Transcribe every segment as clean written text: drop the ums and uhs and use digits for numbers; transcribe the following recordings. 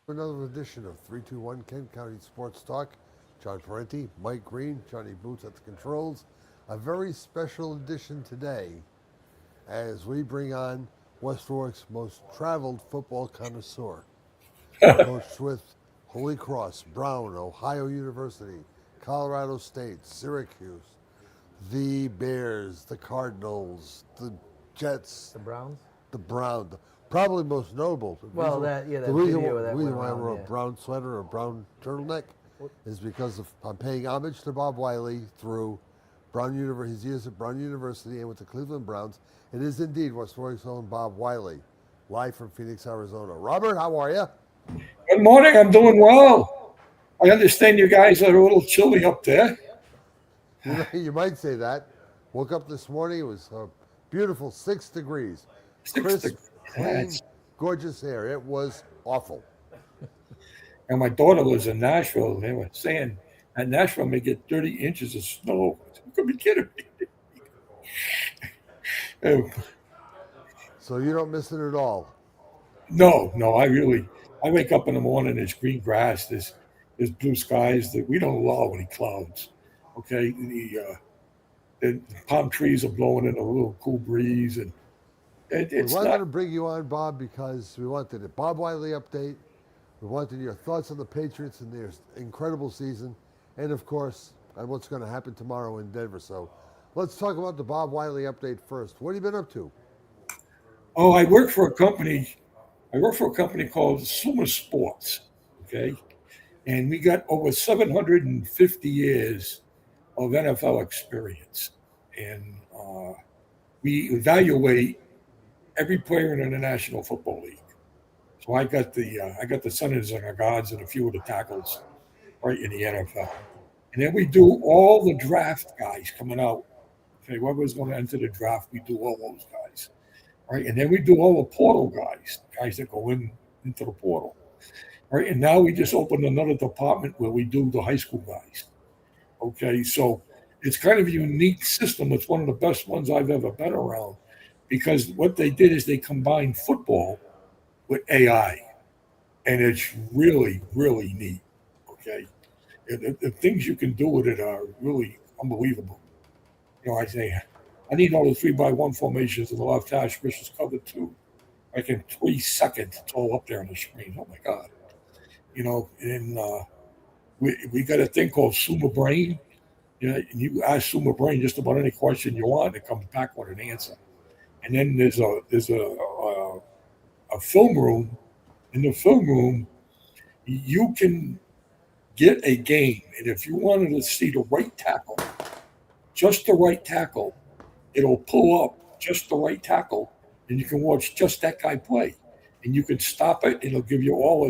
Another edition of 321 Kent County Sports Talk. John Parenti, Mike Green, Johnny Boots at the controls. A very special edition today as we bring on West Warwick's most traveled football connoisseur. Coached with Holy Cross, Brown, Ohio University, Colorado State, Syracuse, the Bears, the Cardinals, the Jets, The Browns? the Brown, probably most notable. Well, the that reason, video that went why I around, wore a yeah. brown sweater or a brown turtleneck is because I'm paying homage to Bob Wiley through his years at Brown University and with the Cleveland Browns. It is indeed West Warwick's own Bob Wiley, live from Phoenix, Arizona. Robert, how are you? Good morning. I'm doing well. I understand you guys are a little chilly up there. You might say that. Woke up this morning, it was a beautiful 6 degrees. Crisp, clean, gorgeous air. It was awful. And my daughter lives in Nashville. They were saying that Nashville may get 30 inches of snow. You could be kidding me. So you don't miss it at all. No, I wake up in the morning, there's green grass, there's blue skies. We don't allow any clouds. Okay, the palm trees are blowing in a little cool breeze, and it's we wanted not. to bring you on, Bob, because we wanted a Bob Wiley update. We wanted your thoughts on the Patriots and their incredible season, and of course, on what's going to happen tomorrow in Denver. So let's talk about the Bob Wiley update first. What have you been up to? Oh, I work for a company. I work for a company called Summa Sports. Okay, and we got over 750 years of NFL experience, and we evaluate every player in the National Football League. So I got the centers and the guards and a few of the tackles right in the NFL, and then we do all the draft guys coming out. Okay, whoever's going to enter the draft, we do all those guys, right? And then we do all the portal guys that go into the portal, right? And now we just opened another department where we do the high school guys. Okay, so it's kind of a unique system. It's one of the best ones I've ever been around because what they did is they combined football with AI, and it's really, really neat. Okay, the things you can do with it are really unbelievable. I say, I need all the 3-by-1 formations in the left hash versus cover 2. Like in 3 seconds, it's all up there on the screen. Oh my God. And we got a thing called Summa Brain. And you ask Summa Brain just about any question you want, it comes back with an answer. And then there's a film room. In the film room, you can get a game, and if you wanted to see the right tackle, just the right tackle, it'll pull up just the right tackle, and you can watch just that guy play. And you can stop it, and it'll give you all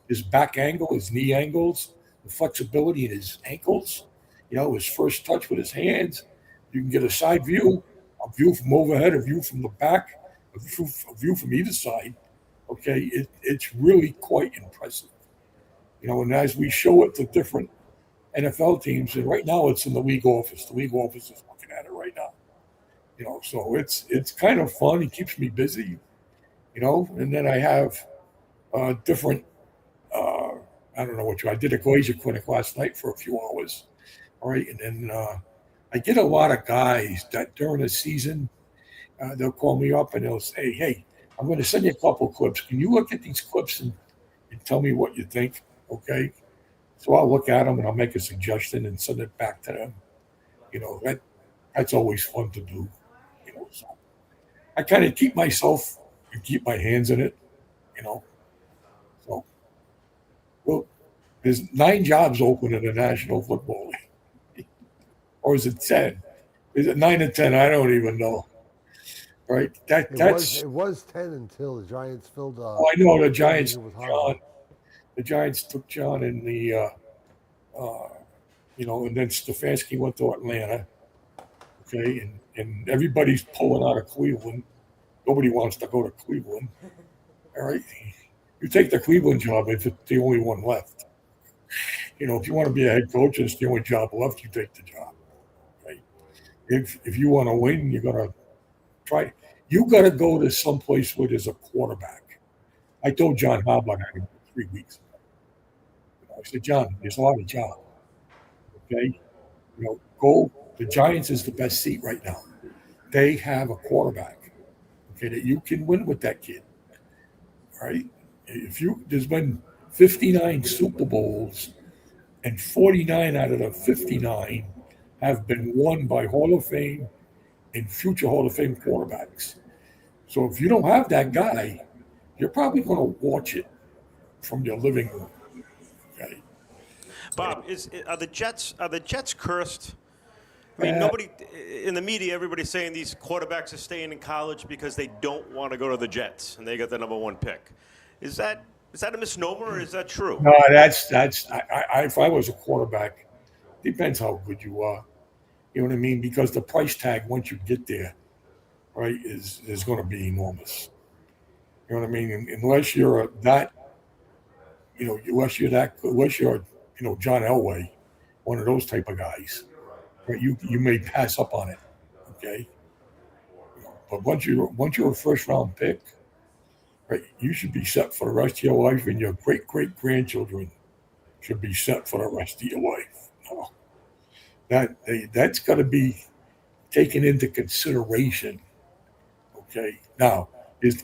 his back angle, his knee angles, the flexibility in his ankles, his first touch with his hands. You can get a side view, a view from overhead, a view from the back, a view from either side. Okay, it's really quite impressive. And as we show it to different NFL teams, and right now it's in the league office. The league office is looking at it right now. So it's kind of fun. It keeps me busy. And then I have different. I don't know what I did a Glacier clinic last night for a few hours. All right, and then I get a lot of guys that during the season they'll call me up and they'll say, "Hey, I'm going to send you a couple of clips. Can you look at these clips and tell me what you think?" Okay. So I'll look at them and I'll make a suggestion and send it back to them. That's always fun to do. So I kind of keep myself and keep my hands in it. So well, there's 9 jobs open in the National Football League, or is it 10? Is it 9 or 10? I don't even know. Right? It was 10 until the Giants filled. I know the Giants. With the Giants took John in the. And then Stefanski went to Atlanta. Okay, and everybody's pulling out of Cleveland. Nobody wants to go to Cleveland. All right, you take the Cleveland job if it's the only one left. If you want to be a head coach and it's the only job left, you take the job. Right? If you want to win, you're gonna try. You got to go to someplace where there's a quarterback. I told John Harbaugh that 3 weeks ago. I said, John, there's a lot of job. Okay, go. The Giants is the best seat right now. They have a quarterback. Okay, that you can win with that kid. Right? There's been 59 Super Bowls, and 49 out of the 59 have been won by Hall of Fame and future Hall of Fame quarterbacks. So if you don't have that guy, you're probably going to watch it from your living room. Okay. Bob, are the Jets cursed? I mean, nobody in the media, everybody's saying these quarterbacks are staying in college because they don't want to go to the Jets and they got the #1 pick. Is that a misnomer or is that true? No, that's if I was a quarterback, depends how good you are. You know what I mean? Because the price tag once you get there, right, is going to be enormous. You know what I mean? Unless you're that, unless you're John Elway, one of those type of guys, right? You may pass up on it, okay? But once you're a first round pick, right, you should be set for the rest of your life, and your great grandchildren should be set for the rest of your life. No, that's got to be taken into consideration. Okay, now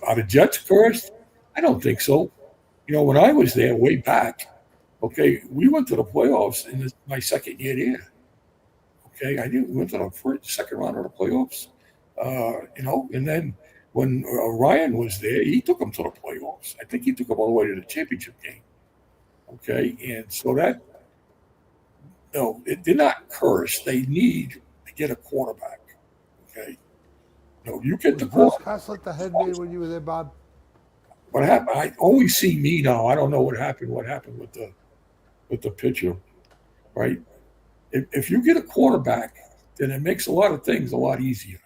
are the Jets cursed? I don't think so. When I was there way back, okay, we went to the playoffs in my second year there. Okay, we went to the second round of the playoffs. And then when Ryan was there, he took them to the playoffs. I think he took them all the way to the championship game. Okay, and so they're not cursed. They need to get a quarterback. Okay, you get the quarterback. Haslett the head man when you were there, Bob? What happened? I always see me now. I don't know what happened. What happened with the pitcher, right? If you get a quarterback, then it makes a lot of things a lot easier.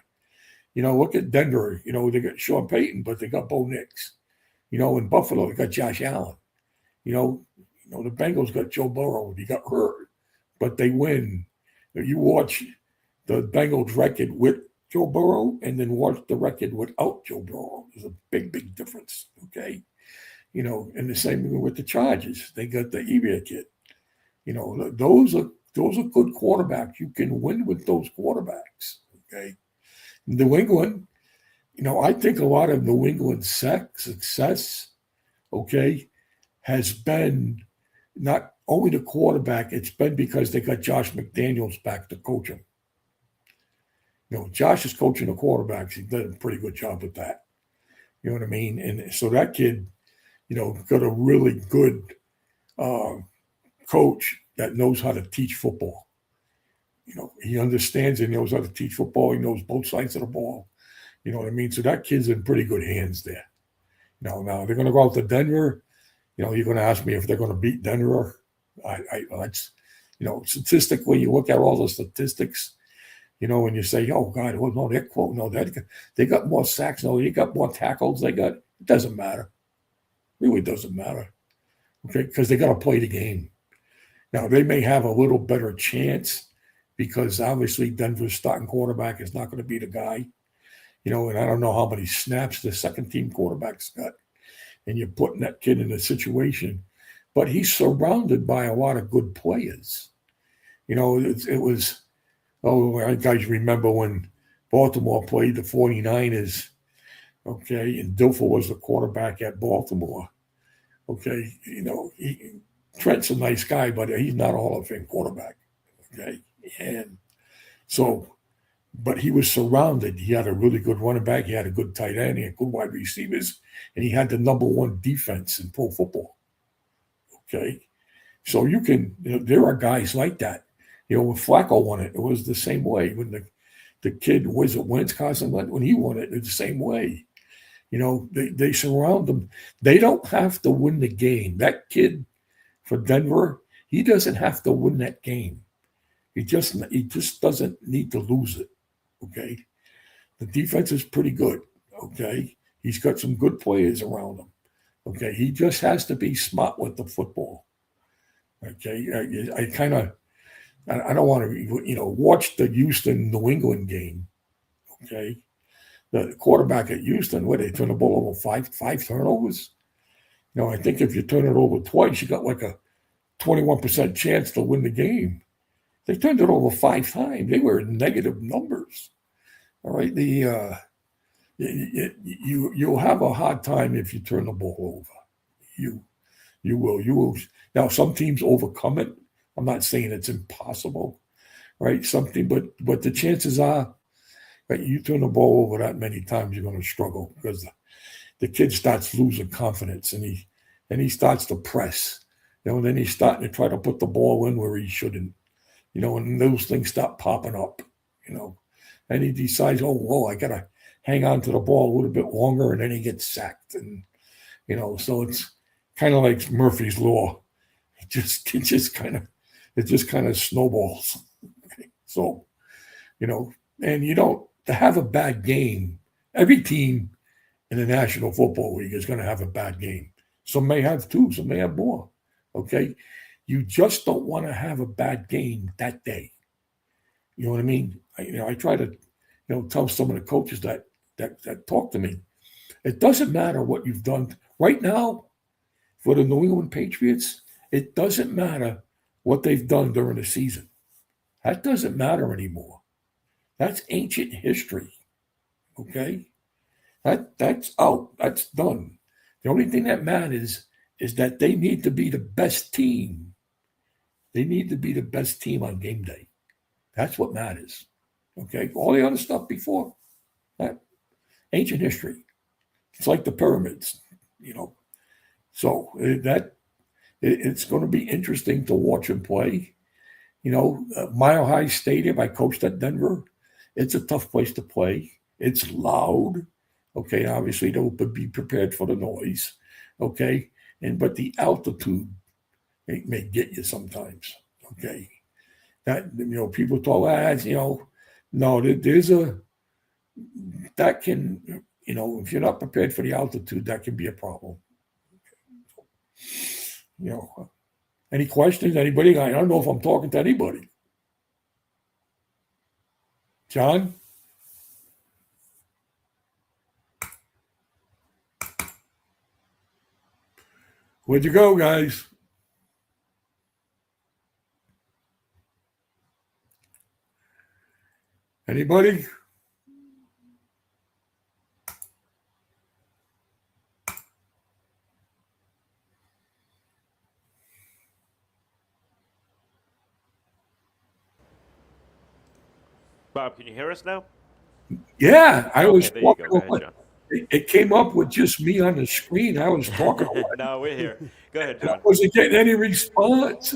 Look at Denver. They got Sean Payton, but they got Bo Nix. In Buffalo, they got Josh Allen. The Bengals got Joe Burrow. He got hurt, but they win. You watch the Bengals record with Joe Burrow and then watch the record without Joe Burrow. There's a big difference, okay? And the same thing with the Chargers. They got the Ebia kid. Those are good quarterbacks. You can win with those quarterbacks, okay? New England, I think a lot of New England's success, okay, has been not only the quarterback, it's been because they got Josh McDaniels back to coach him. Josh is coaching the quarterbacks. He did a pretty good job with that. You know what I mean? And so that kid, got a really good coach that knows how to teach football. He understands and knows how to teach football. He knows both sides of the ball. You know what I mean? So that kid's in pretty good hands there. Now they're going to go out to Denver. You're going to ask me if they're going to beat Denver. That's, statistically, you look at all the statistics, and you say, oh, God, well, no, they're quote, no, they got more sacks. No, they got more tackles. It doesn't matter. Really doesn't matter. Okay, because they got to play the game. Now, they may have a little better chance because obviously Denver's starting quarterback is not going to be the guy. And I don't know how many snaps the second team quarterback's got. And you're putting that kid in a situation. But he's surrounded by a lot of good players. It was, I guys remember when Baltimore played the 49ers, okay, and Dilfer was the quarterback at Baltimore. Okay, Trent's a nice guy, but he's not a Hall of Fame quarterback. Okay, and so, but he was surrounded. He had a really good running back. He had a good tight end. He had good wide receivers, and he had the #1 defense in pro football. Okay, so you can. There are guys like that. When Flacco won it, it was the same way. When the kid was it Wentz, Carson Wentz, when he won it, it's the same way. They surround them. They don't have to win the game. That kid for Denver, he doesn't have to win that game. He just doesn't need to lose it. Okay, the defense is pretty good. Okay, he's got some good players around him. Okay, he just has to be smart with the football. Okay, I don't want to watch the Houston New England game. Okay, the quarterback at Houston, they turn the ball over five turnovers. I think if you turn it over twice, you got like a 21% chance to win the game. They turned it over 5 times. They were in negative numbers. All right. You'll have a hard time if you turn the ball over. You will. Now, some teams overcome it. I'm not saying it's impossible, right? But the chances are that you turn the ball over that many times, you're going to struggle because the kid starts losing confidence and he starts to press. And then he's starting to try to put the ball in where he shouldn't. And those things start popping up. And he decides, I gotta hang on to the ball a little bit longer, and then he gets sacked. And so it's kind of like Murphy's Law. It just kind of snowballs. Okay. So, and to have a bad game, every team in the National Football League is going to have a bad game. Some may have 2, some may have more. Okay. You just don't want to have a bad game that day. You know what I mean? I try to, tell some of the coaches that talk to me. It doesn't matter what you've done right now for the New England Patriots. It doesn't matter what they've done during the season. That doesn't matter anymore. That's ancient history. Okay? That's out. That's done. The only thing that matters is that they need to be the best team. They need to be the best team on game day. That's what matters. Okay? All the other stuff before, that ancient history. It's like the pyramids, So it's going to be interesting to watch him play. Mile High Stadium, I coached at Denver. It's a tough place to play. It's loud. Okay, obviously they'll be prepared for the noise. Okay, but the altitude may get you sometimes. Okay, that people talk no, that can if you're not prepared for the altitude, that can be a problem. Any questions? Anybody? I don't know if I'm talking to anybody. John? Where'd you go, guys? Anybody? Bob, can you hear us now? Yeah, I was there you talking. go. Go ahead, John. It came up with just me on the screen. I was talking. No, we're here. Go ahead, John. I wasn't getting any response.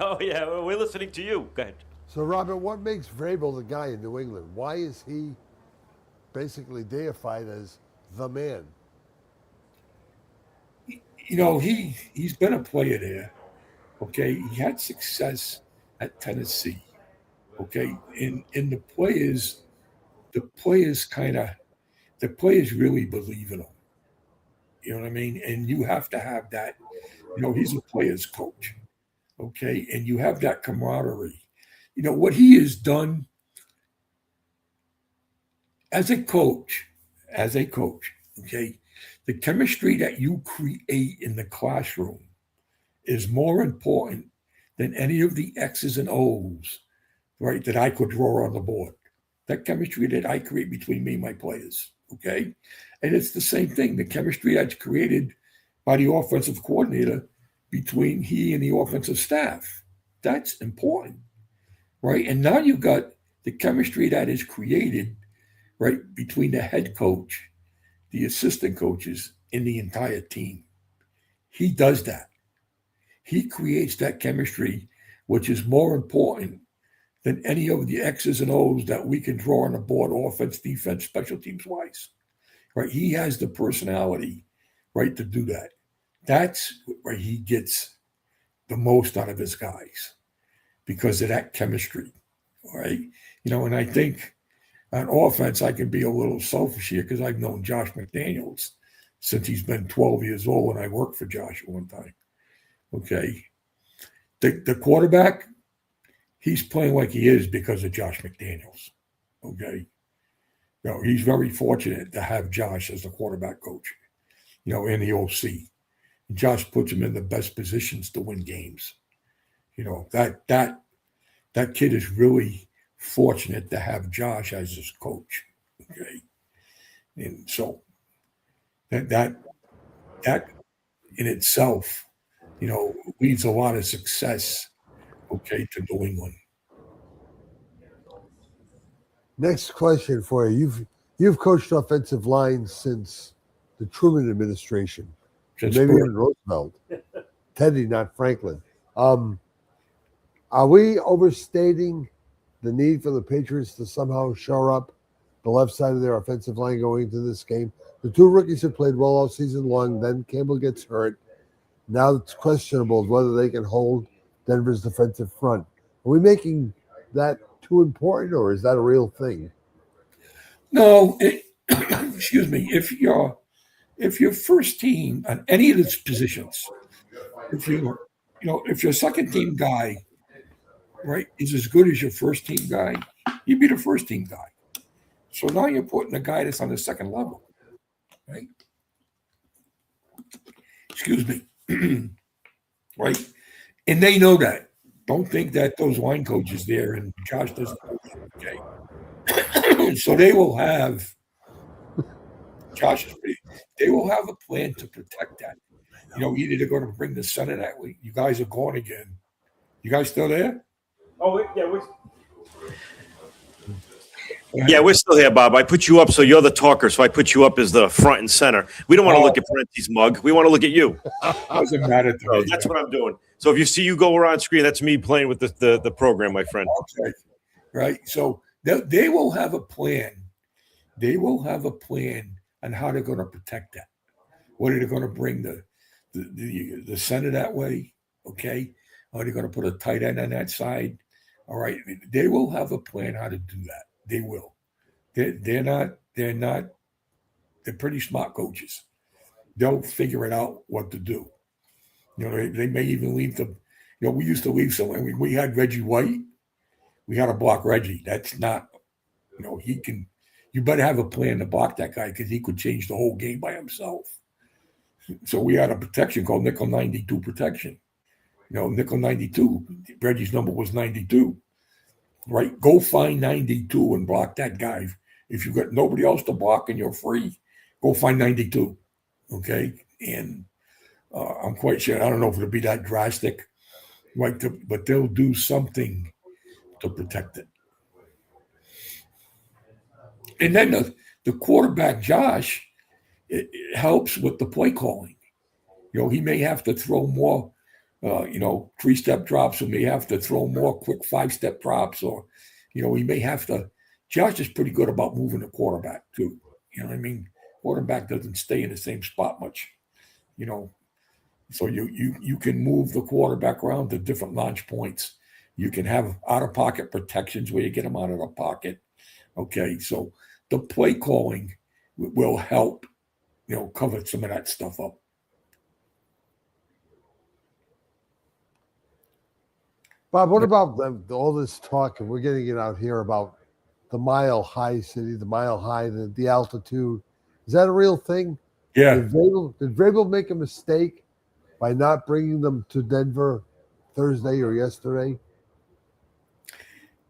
Oh, yeah, we're listening to you. Go ahead. So, Robert, what makes Vrabel the guy in New England? Why is he basically deified as the man? He's been a player there. Okay, he had success at Tennessee. Okay, and the players really believe in him. You know what I mean? And you have to have that. He's a player's coach. Okay, and you have that camaraderie. What he has done as a coach. Okay, the chemistry that you create in the classroom is more important than any of the X's and O's, right, that I could draw on the board. That chemistry that I create between me and my players, okay? And it's the same thing, the chemistry that's created by the offensive coordinator between he and the offensive staff. That's important, right? And now you've got the chemistry that is created, right, between the head coach, the assistant coaches, and the entire team. He does that. He creates that chemistry, which is more important than any of the X's and O's that we can draw on the board, offense, defense, special teams wise. Right? He has the personality, right, to do that. That's where he gets the most out of his guys because of that chemistry. All right. And I think on offense, I can be a little selfish here because I've known Josh McDaniels since he's been 12 years old and I worked for Josh at one time. Okay. The quarterback, he's playing like he is because of Josh McDaniels. Okay. He's very fortunate to have Josh as the quarterback coach, in the OC. And Josh puts him in the best positions to win games. That kid is really fortunate to have Josh as his coach. Okay, and so that in itself, leads a lot of success. Okay, to New England. Next question for you. You've coached offensive lines since the Truman administration, maybe even Roosevelt. Teddy, not Franklin. Are we overstating the need for the Patriots to somehow shore up the left side of their offensive line going into this game? The two rookies have played well all season long. Then Campbell gets hurt. Now it's questionable whether they can hold Denver's defensive front. Are we making that too important, or is that a real thing? No, excuse me. If your first team on any of these positions, if your second team guy, right, is as good as your first team guy, you'd be the first team guy. So now you're putting a guy that's on the second level, right? Excuse me. Right? And they know that. Don't think that those line coaches there and Josh doesn't know that, okay? So they will have they will have a plan to protect that. Either they're going to bring the center that way. You guys are gone again. You guys still there? Oh, yeah, we're still here, Bob. I put you up, so you're the talker, so I put you up as the front and center. We don't want to look at Parenti's mug. We want to look at you. Doesn't matter to me. That's what I'm doing. So if you see you go around screen, that's me playing with the program, my friend. Okay. Right. So they will have a plan. They will have a plan on how they're going to protect that. What are they going to bring the center that way? Okay. Are they going to put a tight end on that side? All right. They will have a plan how to do that. They will. They're pretty smart coaches. They'll figure it out what to do. They may even leave them. We used to leave someone. We had Reggie White. We had to block Reggie. That's not, he can. You better have a plan to block that guy because he could change the whole game by himself. So we had a protection called nickel 92 protection. Nickel 92. Reggie's number was 92. Right? Go find 92 and block that guy. If you've got nobody else to block and you're free, go find 92. Okay? And I'm quite sure, I don't know if it'll be that drastic, right? But they'll do something to protect it. And then the quarterback, Josh, it helps with the play calling. He may have to throw more, 3-step drops, or may have to throw more quick 5-step drops, or, he may have to. Josh is pretty good about moving the quarterback too. You know what I mean? Quarterback doesn't stay in the same spot much, So you can move the quarterback around to different launch points. You can have out-of-pocket protections where you get them out of the pocket. Okay, so the play calling will help, cover some of that stuff up. Bob, what about all this talk, and we're getting it out here about the Mile High City, the Mile High, the altitude? Is that a real thing? Yeah. Did Vrabel make a mistake by not bringing them to Denver Thursday or yesterday?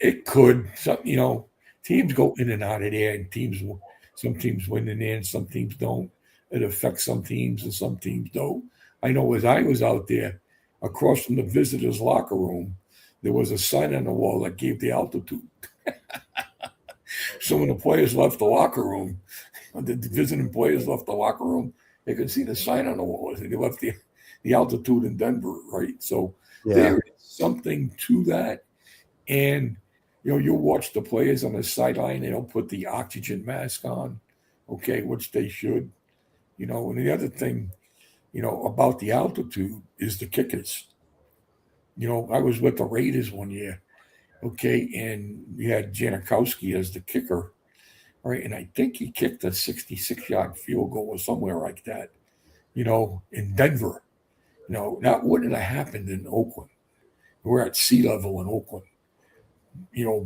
It could. Teams go in and out of there, and some teams win in there, and some teams don't. It affects some teams, and some teams don't. I know as I was out there, across from the visitors' locker room, there was a sign on the wall that gave the altitude. So when the players left the locker room, the visiting players left the locker room, they could see the sign on the wall. They left the altitude in Denver, right? So there is something to that. And, you'll watch the players on the sideline. They don't put the oxygen mask on, okay, which they should. And the other thing, about the altitude is the kickers. I was with the Raiders one year, okay, and we had Janikowski as the kicker, right? And I think he kicked a 66-yard field goal or somewhere like that, in Denver. That wouldn't have happened in Oakland. We're at sea level in Oakland,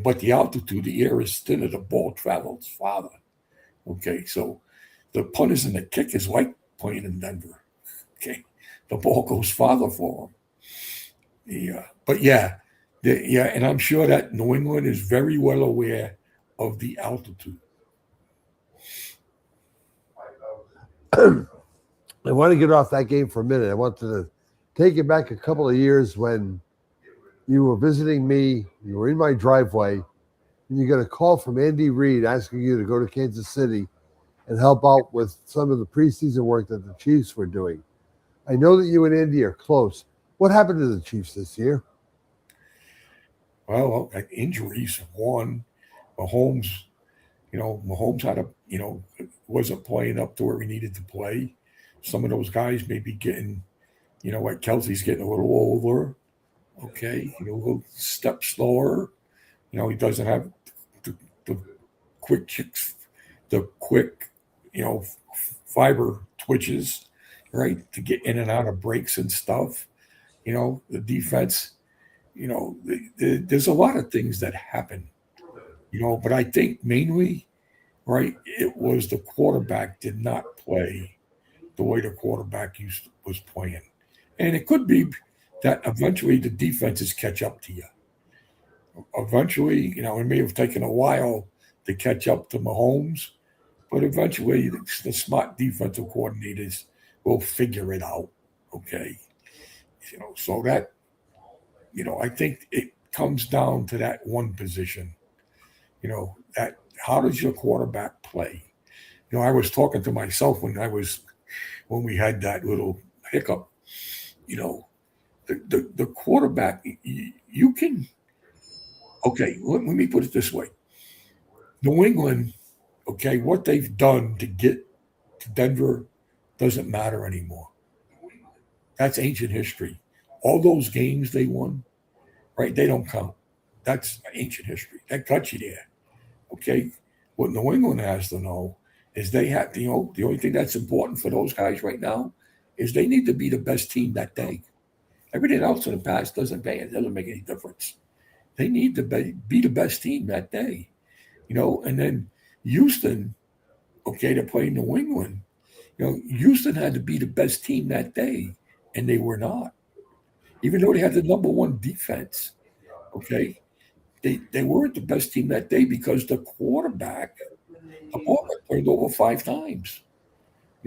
but the altitude, the air is thinner, the ball travels farther. Okay, so the punters and the kickers like playing in Denver. Okay, the ball goes farther for them. but yeah, and I'm sure that New England is very well aware of the altitude. I want to get off that game for a minute. I wanted to take you back a couple of years when you were visiting me. You were in my driveway, and you got a call from Andy Reid asking you to go to Kansas City and help out with some of the preseason work that the Chiefs were doing. I know that you and Andy are close. What happened to the Chiefs this year? Well, injuries. One, Mahomes. Mahomes had wasn't playing up to where he needed to play. Some of those guys may be getting, like Kelsey's getting a little older. Okay, a little step slower. He doesn't have the quick kicks, the quick, fiber twitches, right, to get in and out of breaks and stuff. The defense, there's a lot of things that happen, but I think mainly, right, it was the quarterback did not play the way the quarterback was playing. And it could be that eventually the defenses catch up to you. Eventually, it may have taken a while to catch up to Mahomes, but eventually the smart defensive coordinators will figure it out. Okay. So that, I think it comes down to that one position, that how does your quarterback play? I was talking to myself when we had that little hiccup, the quarterback, you can, okay, let me put it this way. New England, okay, what they've done to get to Denver doesn't matter anymore. That's ancient history. All those games they won, right, they don't count. That's ancient history. That got you there. Okay, what New England has to know is they have, the only thing that's important for those guys right now is they need to be the best team that day. Everything else in the past doesn't make any difference. They need to be the best team that day, and then Houston, okay, to play New England, Houston had to be the best team that day, and they were not. Even though they had the number one defense, okay, they weren't the best team that day because the quarterback, the ball got turned over 5 times.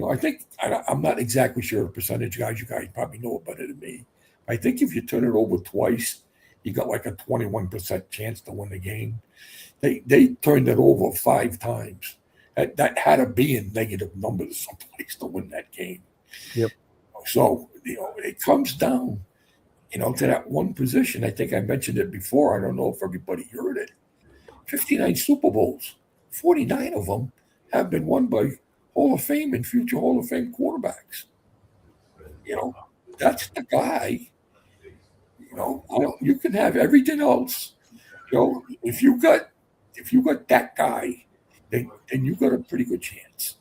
I think, I'm not exactly sure the percentage, guys. You guys probably know it better than me. I think if you turn it over twice, you got like a 21% chance to win the game. They turned it over 5 times. That had to be in negative numbers someplace to win that game. Yep. So, it comes down, to that one position. I think I mentioned it before. I don't know if everybody heard it. 59 Super Bowls, 49 of them have been won by Hall of Fame and future Hall of Fame quarterbacks. That's the guy. You can have everything else. If you got that guy, then you got a pretty good chance.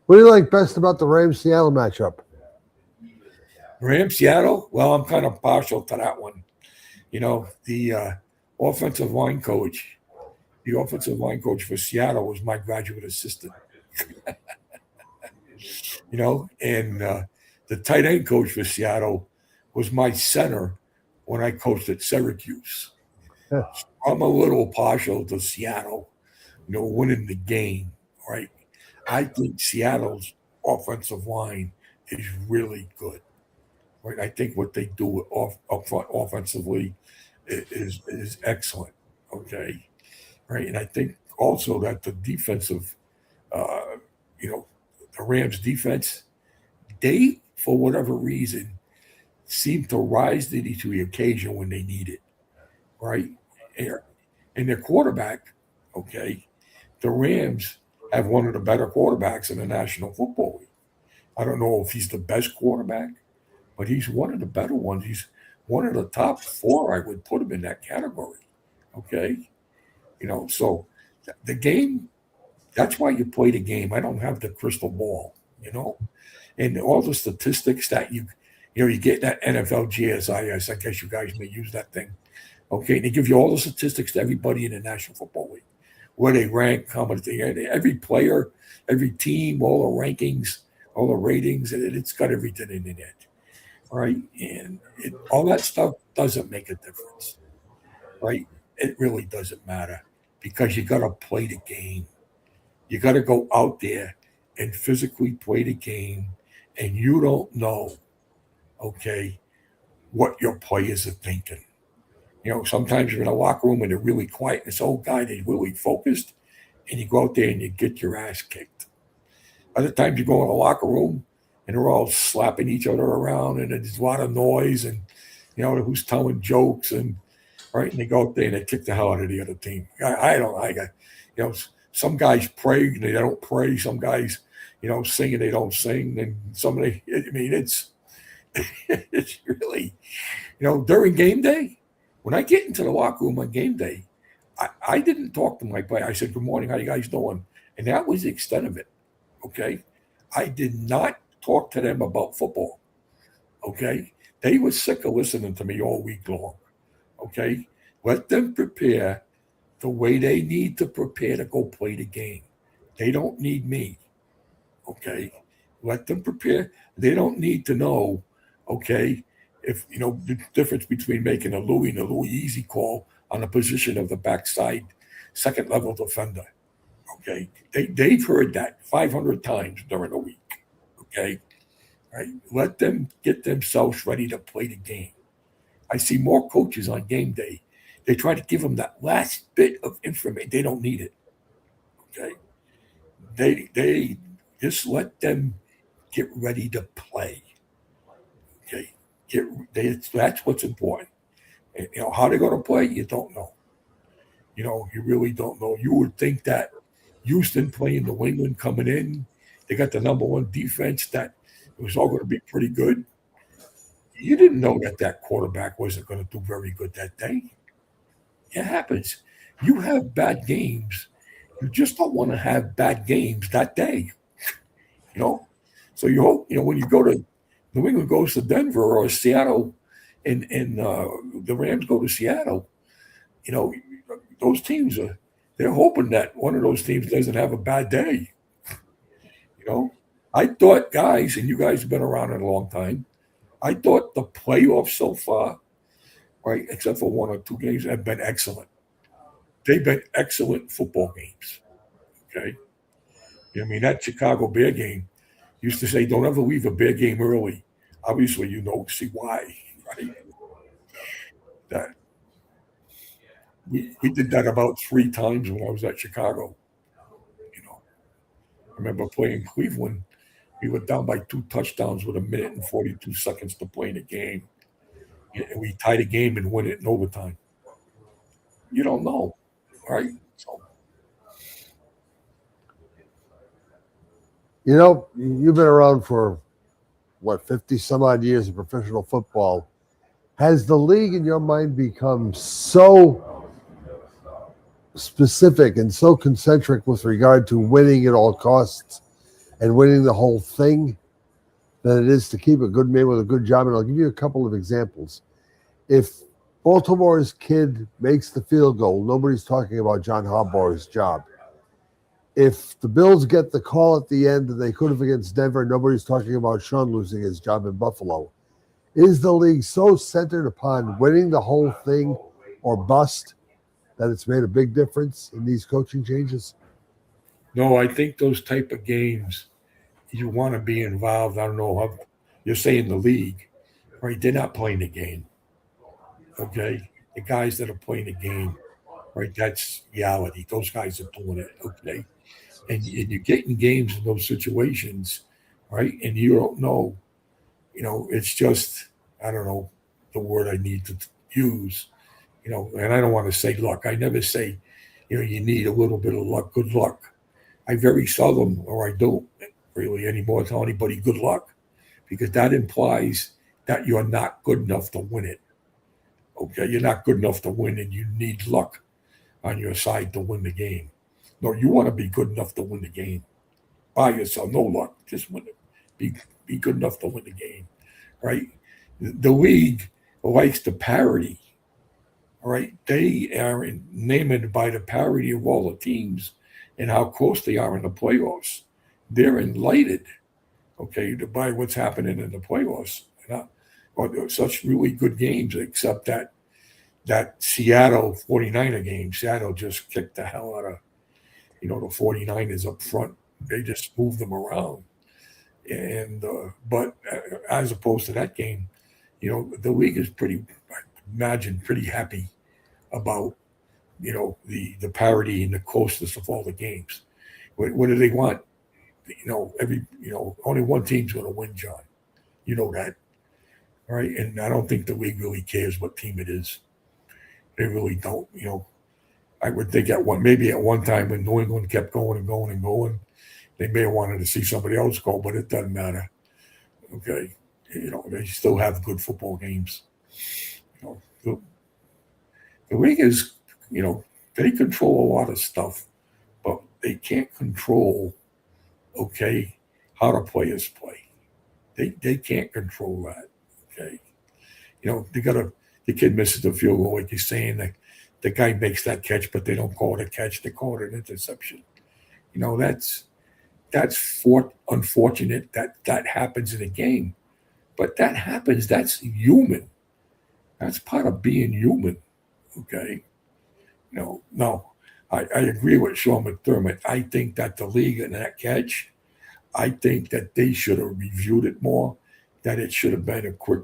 What do you like best about the Rams-Seattle matchup? Rams-Seattle? Well, I'm kind of partial to that one. The offensive line coach for Seattle was my graduate assistant. And the tight end coach for Seattle was my center when I coached at Syracuse. Yeah. So I'm a little partial to Seattle, winning the game, right? I think Seattle's offensive line is really good, right? I think what they do up front offensively is excellent, okay, right? And I think also that the defensive, the Rams defense, they, for whatever reason, seem to rise to the occasion when they need it, right? And their quarterback, okay, the Rams have one of the better quarterbacks in the National Football League. I don't know if he's the best quarterback, but he's one of the better ones. He's one of the top 4. I would put him in that category, okay? So the game, that's why you play the game. I don't have the crystal ball, and all the statistics that you get that NFL GSIS. I guess you guys may use that thing. Okay, they give you all the statistics to everybody in the National Football League, where they rank, how much every player, every team, all the rankings, all the ratings, and it's got everything in it. right? And all that stuff doesn't make a difference, right? It really doesn't matter because you got to play the game. You got to go out there and physically play the game, and you don't know, okay, what your players are thinking. Sometimes you're in a locker room and they're really quiet. And this old guy, they're really focused, and you go out there and you get your ass kicked. Other times you go in a locker room and they're all slapping each other around, and there's a lot of noise, and who's telling jokes, and right, and they go out there and they kick the hell out of the other team. I don't like it. Some guys pray and they don't pray. Some guys, sing and they don't sing, and somebody. I mean, it's it's really, during game day, when I get into the locker room on game day, I didn't talk to my player. I said, "Good morning, how you guys doing?" And that was the extent of it. Okay, I did not talk to them about football. Okay, they were sick of listening to me all week long. Okay, let them prepare the way they need to prepare to go play the game. They don't need me. Okay, let them prepare. They don't need to know. Okay, if the difference between making a Louis and a Louis easy call on the position of the backside second level defender. Okay, they've heard that 500 times during the week. Okay, right. Let them get themselves ready to play the game. I see more coaches on game day. They try to give them that last bit of information. They don't need it. Okay, they just let them get ready to play. Okay, that's what's important. And, how they're going to play, you don't know. You really don't know. You would think that Houston playing New England coming in, they got the number one defense, that it was all going to be pretty good. You didn't know that quarterback wasn't going to do very good that day. It happens. You have bad games. You just don't want to have bad games that day. So you hope, when you go to New England goes to Denver or Seattle, and the Rams go to Seattle, those teams they're hoping that one of those teams doesn't have a bad day. I thought, guys, and you guys have been around it a long time, I thought the playoffs so far, right, except for one or two games, have been excellent. They've been excellent football games. Okay. I mean, that Chicago Bear game used to say, don't ever leave a Bear game early. Obviously, see why, right? That we did that about 3 times when I was at Chicago. I remember playing Cleveland. We were down by 2 touchdowns with 1 minute and 42 seconds to play in the game. And we tied the game and win it in overtime. You don't know, right? So. You've been around for, 50 some odd years of professional football. Has the league in your mind become so specific and so concentric with regard to winning at all costs and winning the whole thing than it is to keep a good man with a good job? And I'll give you a couple of examples. If Baltimore's kid makes the field goal, nobody's talking about John Harbaugh's job. If the Bills get the call at the end that they could have against Denver, nobody's talking about Sean losing his job in Buffalo. Is the league so centered upon winning the whole thing or bust that it's made a big difference in these coaching changes? No, I think those type of games, you want to be involved. I don't know how you're saying the league, right? They're not playing the game. Okay. The guys that are playing the game, right? That's reality. Those guys are doing it. Okay. And you get in games in those situations, right? And you don't know, it's just, I don't know the word I need to use, and I don't want to say luck. I never say, you need a little bit of luck, good luck. I very seldom, or I don't really anymore, tell anybody good luck, because that implies that you're not good enough to win it. Okay, you're not good enough to win, and you need luck on your side to win the game. No, you want to be good enough to win the game by yourself. No luck, just win it. Be good enough to win the game, right? The league likes the parity, all right? They are named by the parity of all the teams and how close they are in the playoffs. They're enlightened, okay, by what's happening in the playoffs. or such really good games, except that Seattle 49er game. Seattle just kicked the hell out of, the 49ers up front. They just moved them around. And but as opposed to that game, the league is pretty, I imagine, pretty happy about the parity and the closeness of all the games. What do they want? Only one team's going to win, John. You know that, right? And I don't think the league really cares what team it is. They really don't. I would think at one time when New England kept going and going and going, they may have wanted to see somebody else go, but it doesn't matter. Okay, they still have good football games. The league is, they control a lot of stuff, but they can't control, how the players play. They can't control that. Okay, the kid misses the field goal, like you're saying, that the guy makes that catch, but they don't call it a catch; they call it an interception. That's unfortunate that happens in a game, but that happens. That's human. That's part of being human. Okay. No, I agree with Sean McDermott. I think that the league in that catch, I think that they should have reviewed it more, that it should have been a quick,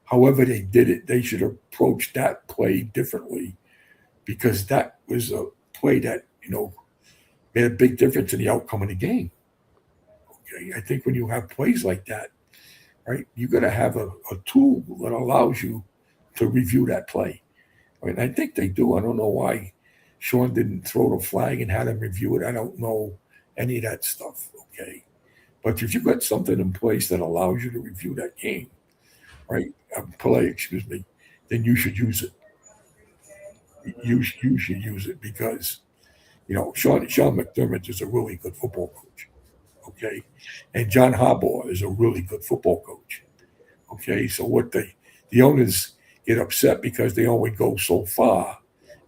however they did it, they should have approached that play differently, because that was a play that, made a big difference in the outcome of the game. Okay. I think when you have plays like that, right, you got to have a tool that allows you to review that play. And I think they do. I don't know why Sean didn't throw the flag and had him review it. I don't know any of that stuff. Okay. But if you've got something in place that allows you to review that game, right, then you should use it. You should use it because, Sean McDermott is a really good football coach. Okay. And John Harbaugh is a really good football coach. Okay. So what the owners get upset because they only go so far,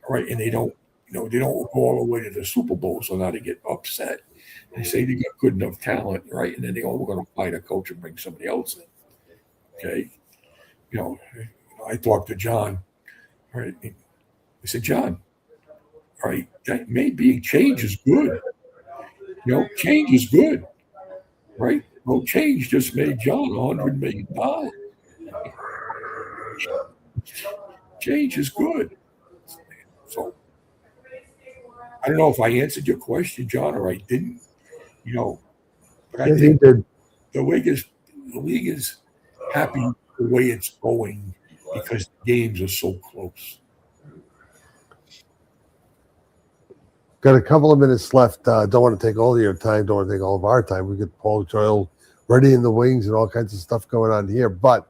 right? And they don't go all the way to the Super Bowl. So now they get upset. They say they got good enough talent, right? And then we're going to find a coach and bring somebody else in. Okay. I talked to John, right? I said, John, all right, that may be change is good. Change is good, right? Well, change just made John $100 million. Change is good. So I don't know if I answered your question, John, or I didn't. But I think the league is happy the way it's going because the games are so close. Got a couple of minutes left. Don't want to take all of your time. Don't want to take all of our time. We get Paul Doyle ready in the wings and all kinds of stuff going on here. But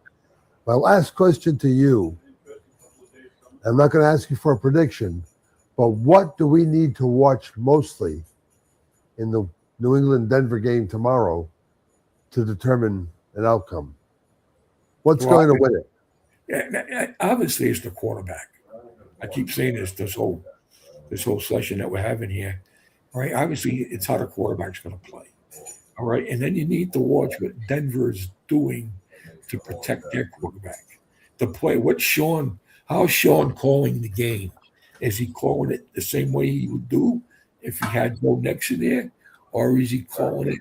my last question to you, I'm not going to ask you for a prediction, but what do we need to watch mostly in the New England-Denver game tomorrow to determine an outcome? What's going to win it? Yeah, obviously, it's the quarterback. I keep saying this whole session that we're having here. All right, obviously, it's how the quarterback's going to play. All right, and then you need to watch what Denver is doing to protect their quarterback. The play, how's Sean calling the game? Is he calling it the same way he would do if he had Bo Nix in there? Or is he calling it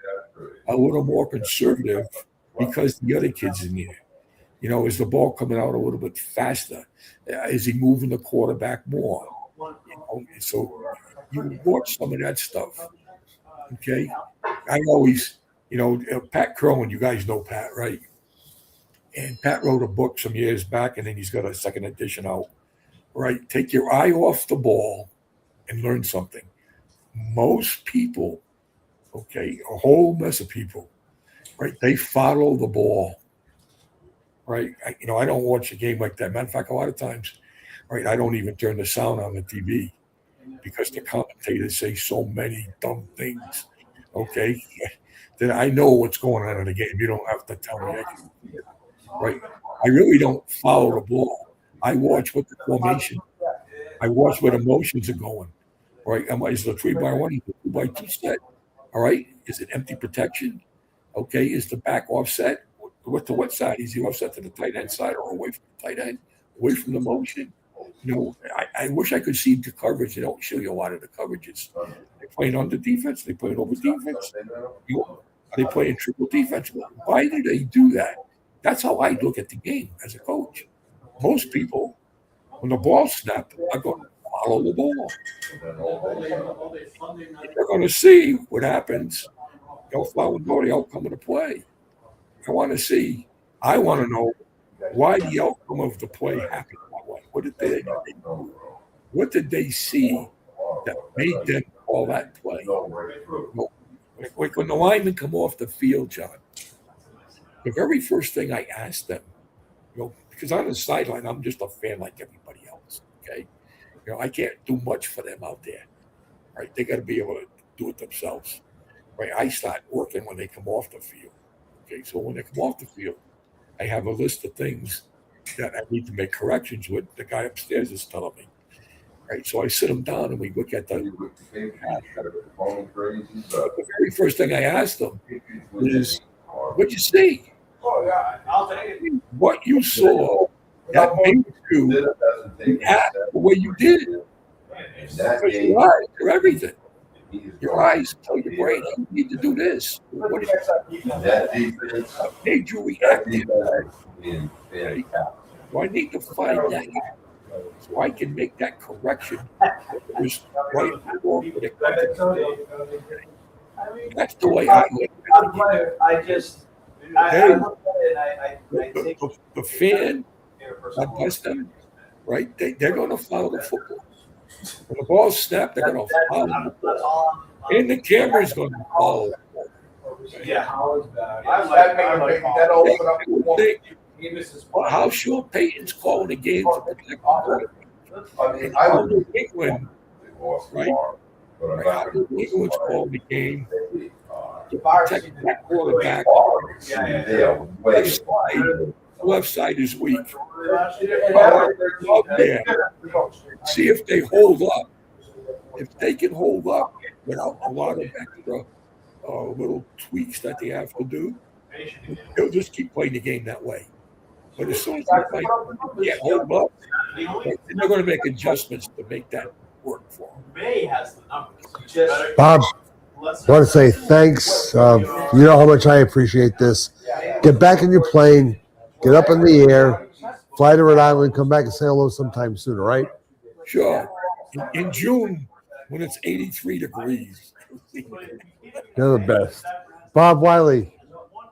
a little more conservative because the other kid's in there? Is the ball coming out a little bit faster? Is he moving the quarterback more? So you watch some of that stuff. Okay. I always, Pat Kerwin, you guys know Pat, right? And Pat wrote a book some years back, and then he's got a second edition out. Right? Take your eye off the ball and learn something. Most people, a whole mess of people, right? They follow the ball. Right? I don't watch a game like that. Matter of fact, a lot of times, right, I don't even turn the sound on the TV because the commentators say so many dumb things. Okay. That I know what's going on in the game. You don't have to tell me. Right? I really don't follow the ball. I watch what the formation. I watch what emotions are going. Right? Is it a 3-by-1? Is it a 2-by-2 set? All right. Is it empty protection? Okay. Is the back offset? what side? Is he offset to the tight end side or away from the tight end, away from the motion? I wish I could see the coverage. They don't show you a lot of the coverages. They're playing under defense. They play over defense. They play in triple defense. Why do they do that? That's how I look at the game as a coach. Most people, when the ball snapped, are going to follow the ball. They're going to see what happens. They'll follow the outcome of the play. I want to know why the outcome of the play happened that way. What did they do? What did they see that made them call that play? Like when the linemen come off the field, John, the very first thing I ask them, because on the sideline, I'm just a fan like everybody else, okay? I can't do much for them out there, right? They got to be able to do it themselves, right? I start working when they come off the field, okay? So when they come off the field, I have a list of things that I need to make corrections with. The guy upstairs is telling me, right? So I sit them down and we look at the very first thing I ask them is, what'd you see? What you saw that made you act the way you did. Because your eyes are everything. Your eyes tell your brain, you need to do this. What made you react? So I need to find that so I can make that correction. It was right before the correction. That's the way I look at it. The fan, God bless them, right? They're going to follow the football. When the ball's snapped, they're going to follow the ball. And the camera's going to follow the ball. Yeah. How Sean Payton's calling the game to protect the quarterback. And how New England, right? How New England's calling the game to protect that quarterback. Left side is weak. Yeah. See if they hold up. If they can hold up without a lot of extra little tweaks that they have to do, they'll just keep playing the game that way. But as soon as they hold up, they're going to make adjustments to make that work for them. Bob, I want to say thanks. You know how much I appreciate this. Get back in your plane, get up in the air, fly to Rhode Island, come back and say hello sometime soon, all right? Sure. In June, when it's 83 degrees. You're the best. Bob Wiley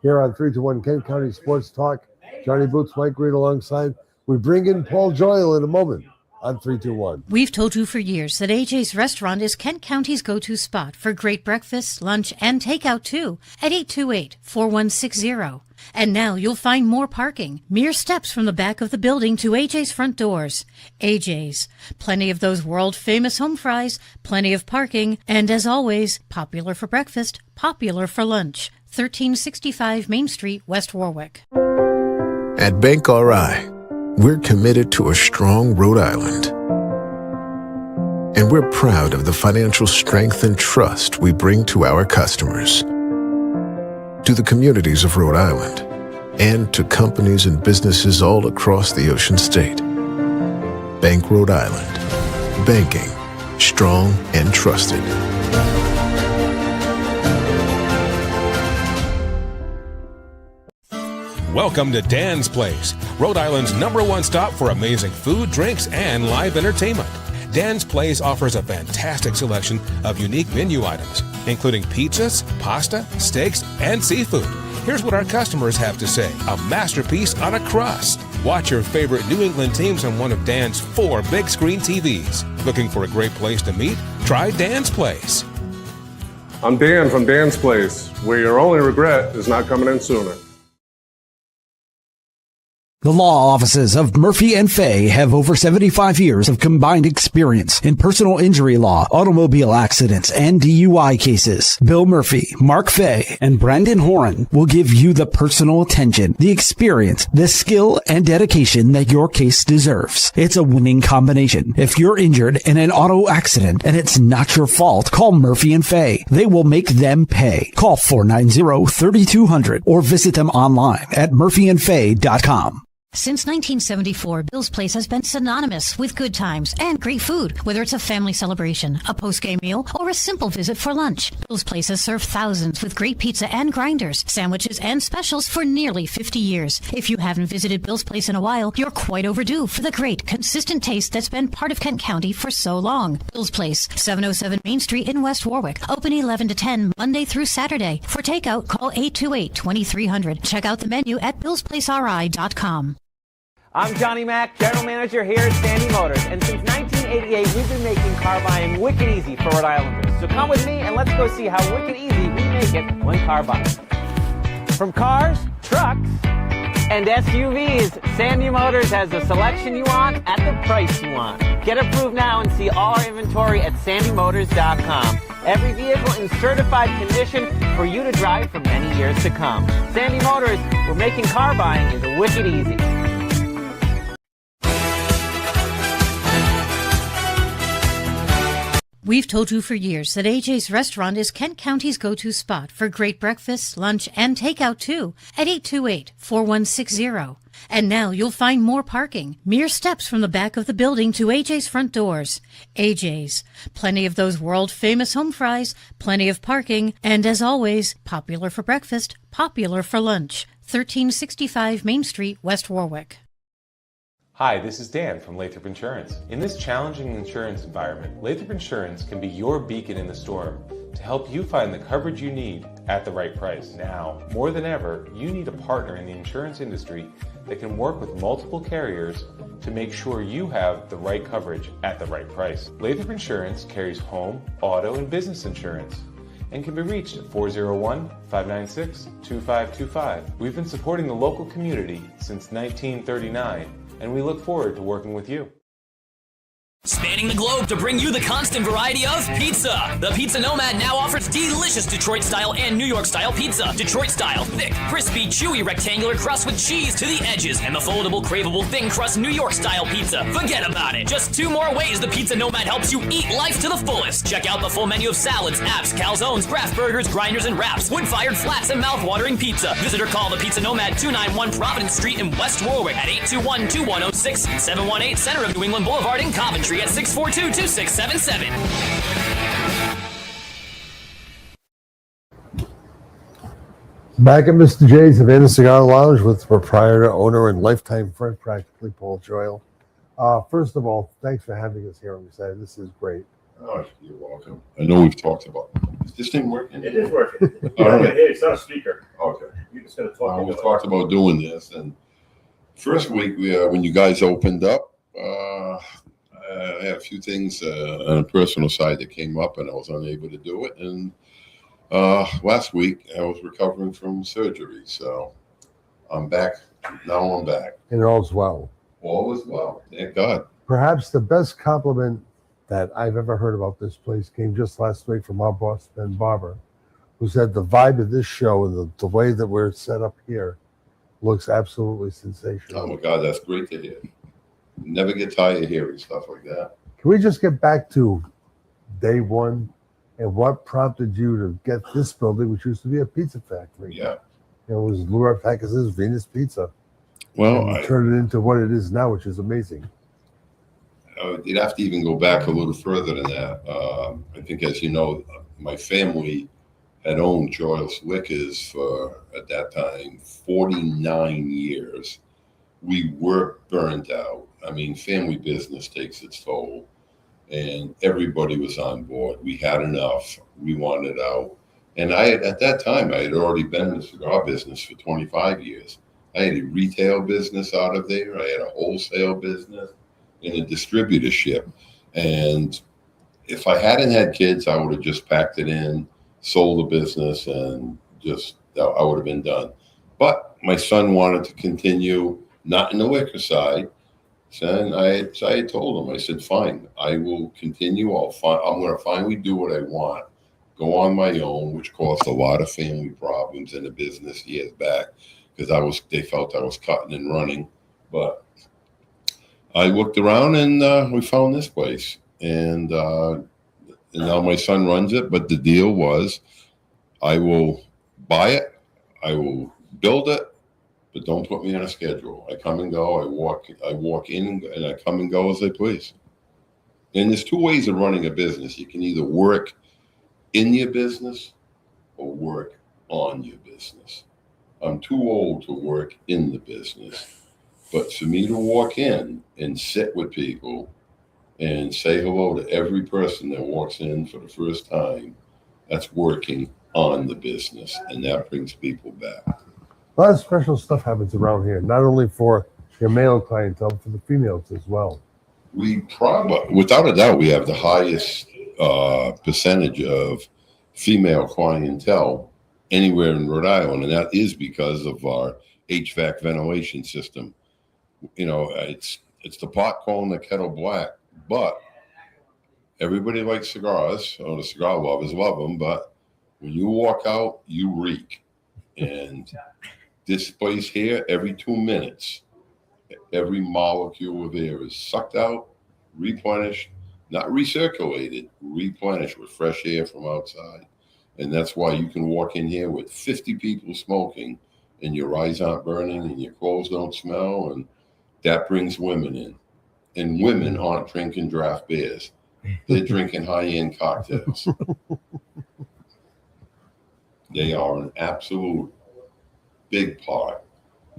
here on 321 Kent County Sports Talk. Johnny Boots, Mike Green alongside. We bring in Paul Joyle in a moment on 321. We've told you for years that AJ's Restaurant is Kent County's go-to spot for great breakfast, lunch, and takeout too at 828-4160. And now you'll find more parking, mere steps from the back of the building to AJ's front doors. AJ's, plenty of those world-famous home fries, plenty of parking, and as always, popular for breakfast, popular for lunch. 1365 Main Street, West Warwick. At Bank RI, we're committed to a strong Rhode Island. And we're proud of the financial strength and trust we bring to our customers, to the communities of Rhode Island, and to companies and businesses all across the Ocean State. Bank Rhode Island. Banking. Strong and trusted. Welcome to Dan's Place, Rhode Island's #1 stop for amazing food, drinks, and live entertainment. Dan's Place offers a fantastic selection of unique menu items, including pizzas, pasta, steaks, and seafood. Here's what our customers have to say: a masterpiece on a crust. Watch your favorite New England teams on one of Dan's 4 big screen TVs. Looking for a great place to meet? Try Dan's Place. I'm Dan from Dan's Place, where your only regret is not coming in sooner. The law offices of Murphy and Fay have over 75 years of combined experience in personal injury law, automobile accidents, and DUI cases. Bill Murphy, Mark Fay, and Brandon Horan will give you the personal attention, the experience, the skill, and dedication that your case deserves. It's a winning combination. If you're injured in an auto accident and it's not your fault, call Murphy and Fay. They will make them pay. Call 490-3200 or visit them online at murphyandfay.com. Since 1974, Bill's Place has been synonymous with good times and great food. Whether it's a family celebration, a post-game meal, or a simple visit for lunch, Bill's Place has served thousands with great pizza and grinders, sandwiches, and specials for nearly 50 years. If you haven't visited Bill's Place in a while, you're quite overdue for the great, consistent taste that's been part of Kent County for so long. Bill's Place, 707 Main Street in West Warwick. Open 11 to 10, Monday through Saturday. For takeout, call 828-2300. Check out the menu at billsplaceri.com. I'm Johnny Mack, General Manager here at Sandy Motors, and since 1988, we've been making car buying wicked easy for Rhode Islanders. So come with me and let's go see how wicked easy we make it when car buying. From cars, trucks, and SUVs, Sandy Motors has the selection you want at the price you want. Get approved now and see all our inventory at sandymotors.com. Every vehicle in certified condition for you to drive for many years to come. Sandy Motors, we're making car buying is wicked easy. We've told you for years that AJ's Restaurant is Kent County's go-to spot for great breakfast, lunch, and takeout too at 828-4160. And now you'll find more parking, mere steps from the back of the building to AJ's front doors. AJ's. Plenty of those world-famous home fries, plenty of parking, and as always, popular for breakfast, popular for lunch. 1365 Main Street, West Warwick. Hi, this is Dan from Lathrop Insurance. In this challenging insurance environment, Lathrop Insurance can be your beacon in the storm to help you find the coverage you need at the right price. Now, more than ever, you need a partner in the insurance industry that can work with multiple carriers to make sure you have the right coverage at the right price. Lathrop Insurance carries home, auto, and business insurance and can be reached at 401-596-2525. We've been supporting the local community since 1939, and we look forward to working with you. Spanning the globe to bring you the constant variety of pizza. The Pizza Nomad now offers delicious Detroit-style and New York-style pizza. Detroit-style, thick, crispy, chewy, rectangular crust with cheese to the edges. And the foldable, craveable, thin crust New York-style pizza. Forget about it. Just 2 more ways the Pizza Nomad helps you eat life to the fullest. Check out the full menu of salads, apps, calzones, craft burgers, grinders, and wraps. Wood-fired flats and mouth-watering pizza. Visit or call the Pizza Nomad, 291 Providence Street in West Warwick at 821-2106 and 718 Center of New England Boulevard in Coventry at 642-2677. Back at Mr. J's Havana Cigar Lounge with proprietor, owner, and lifetime friend, practically, Paul Joyle. First of all, thanks for having us here on the side. This is great. Oh, you're welcome. I know we've talked about it. Is this thing working? It is working. All right. Hey, it's not a speaker. Okay. You're just going to talk. We've talked about doing this, and first week when you guys opened up, I had a few things on a personal side that came up, and I was unable to do it. And last week, I was recovering from surgery, so I'm back. Now I'm back. And all's well. All is well. Thank God. Perhaps the best compliment that I've ever heard about this place came just last week from our boss, Ben Barber, who said the vibe of this show and the way that we're set up here looks absolutely sensational. Oh, my God, that's great to hear. Never get tired of hearing stuff like that. Can we just get back to day one and what prompted you to get this building, which used to be a pizza factory? Yeah. It was Laura Packus' Venus Pizza. Well, I turned it into what it is now, which is amazing. You'd have to even go back a little further than that. I think, as you know, my family had owned Joyle's Liquors for, at that time, 49 years. We were burned out. I mean, family business takes its toll, and everybody was on board. We had enough. We wanted out. And at that time, I had already been in the cigar business for 25 years. I had a retail business out of there. I had a wholesale business and a distributorship. And if I hadn't had kids, I would have just packed it in, sold the business, and I would have been done. But my son wanted to continue. not in the liquor side. So I told him, I said, fine, I will continue. I'm going to finally do what I want, go on my own, which caused a lot of family problems in the business years back because they felt I was cutting and running. But I looked around and we found this place, and now my son runs it. But the deal was, I will buy it, I will build it, but don't put me on a schedule. I come and go. I walk in, and I come and go as I please. And there's two ways of running a business. You can either work in your business or work on your business. I'm too old to work in the business, but for me to walk in and sit with people and say hello to every person that walks in for the first time, that's working on the business, and that brings people back. A lot of special stuff happens around here, not only for your male clientele, but for the females as well. We probably, without a doubt, we have the highest percentage of female clientele anywhere in Rhode Island, and that is because of our HVAC ventilation system. You know, it's the pot calling the kettle black, but everybody likes cigars, or the cigar lovers love them, but when you walk out, you reek. And this place here, every 2 minutes, every molecule of air is sucked out, replenished, not recirculated, replenished with fresh air from outside. And that's why you can walk in here with 50 people smoking and your eyes aren't burning and your clothes don't smell. And that brings women in. And women aren't drinking draft beers. They're drinking high-end cocktails. They are an absolute big part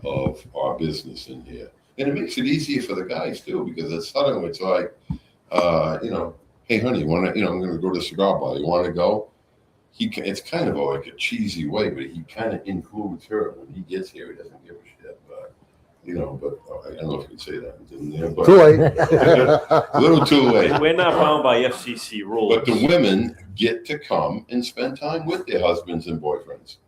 of our business in here. And it makes it easier for the guys too, because it's like, hey honey, I'm going to go to the cigar bar. You want to go? It's kind of like a cheesy way, but he kind of includes her when he gets here. He doesn't give a shit, but I don't know if you can say that in there, but too late. A little too late. We're not bound by FCC rules. But the women get to come and spend time with their husbands and boyfriends.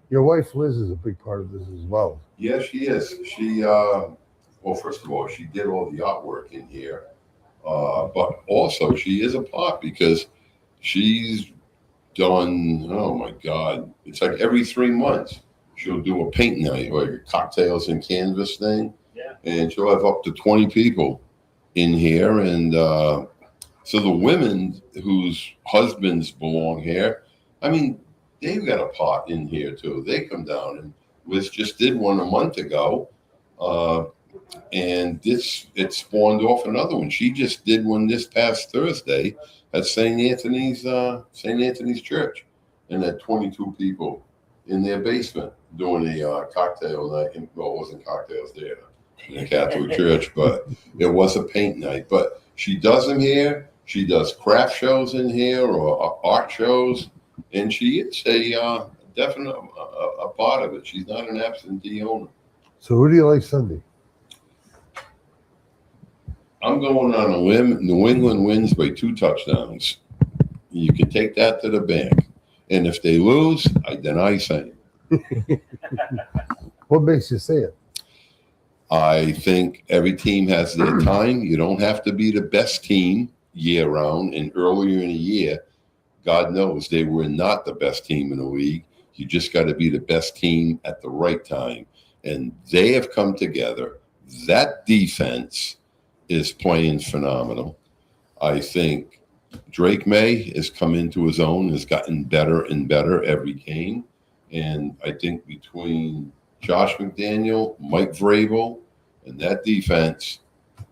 Your wife Liz is a big part of this as well. Yeah, she is. She, first of all, she did all the artwork in here, but also she is a part because she's done, oh my God, it's like every 3 months she'll do a paint night, like a cocktails and canvas thing. Yeah. And she'll have up to 20 people in here. And so the women whose husbands belong here, I mean, they've got a pot in here too. They come down, and Liz just did one a month ago. And it spawned off another one. She just did one this past Thursday at St. Anthony's Church, and had 22 people in their basement doing a cocktail night. Well, it wasn't cocktails there in the Catholic Church, but it was a paint night. But she does them here. She does craft shows in here or art shows, and she is a definite a part of it. She's not an absentee owner. So who do you like Sunday? I'm going on a limb. New England wins by 2 touchdowns. You can take that to the bank. And if they lose, I deny saying. What makes you say it? I think every team has their time. You don't have to be the best team year round. And earlier in the year, God knows they were not the best team in the league. You just got to be the best team at the right time. And they have come together. That defense is playing phenomenal. I think Drake May has come into his own, has gotten better and better every game. And I think between Josh McDaniel, Mike Vrabel, and that defense,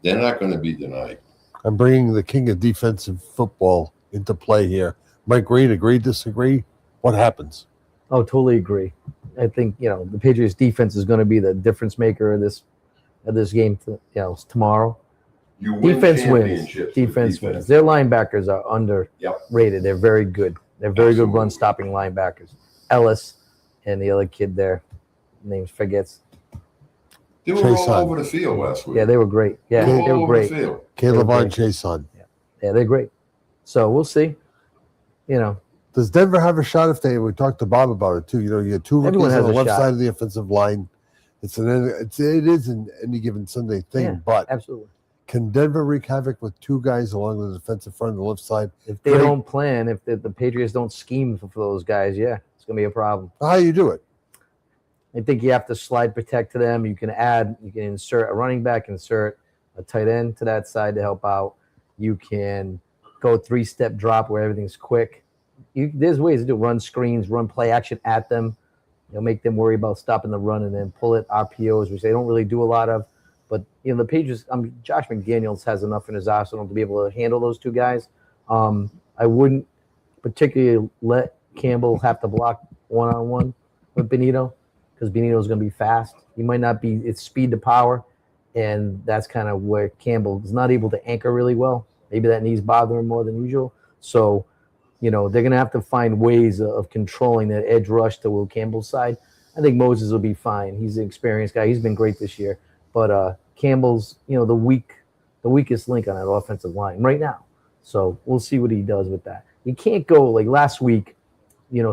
they're not going to be denied. I'm bringing the king of defensive football into play here. Mike Green, agree, disagree? What happens? Oh, totally agree. I think, the Patriots defense is going to be the difference maker of this game, tomorrow. You win Defense wins. championships with Defense wins. Their linebackers are underrated. They're very good. They're very good run stopping linebackers. Ellis and the other kid there, names forgets. They were all over the field last week. Yeah, they were great. Yeah, they were great. Caleb on Chason. Yeah, they're great. So we'll see. Does Denver have a shot if we talked to Bob about it too? You had 2 rookies on the left side of the offensive line. it is an any given Sunday thing, Yeah, but absolutely. can Denver wreak havoc with two guys along the defensive front and the left side? If they don't plan, if the Patriots don't scheme for those guys, yeah, it's gonna be a problem. How you do it? I think you have to slide protect to them. You can insert a running back, insert a tight end to that side to help out. You can go 3-step drop where everything's quick. There's ways to do run screens, run play action at them. Make them worry about stopping the run and then pull it RPOs, which they don't really do a lot of. But the Patriots, Josh McDaniels has enough in his arsenal to be able to handle those two guys. I wouldn't particularly let Campbell have to block one-on-one with Benito, because Benito's going to be fast. He might not be, it's speed to power, and that's kind of where Campbell is not able to anchor really well. Maybe that knee's bothering him more than usual. So, they're going to have to find ways of controlling that edge rush to Will Campbell's side. I think Moses will be fine. He's an experienced guy. He's been great this year. But Campbell's, the weakest link on that offensive line right now. So we'll see what he does with that. You can't go like last week.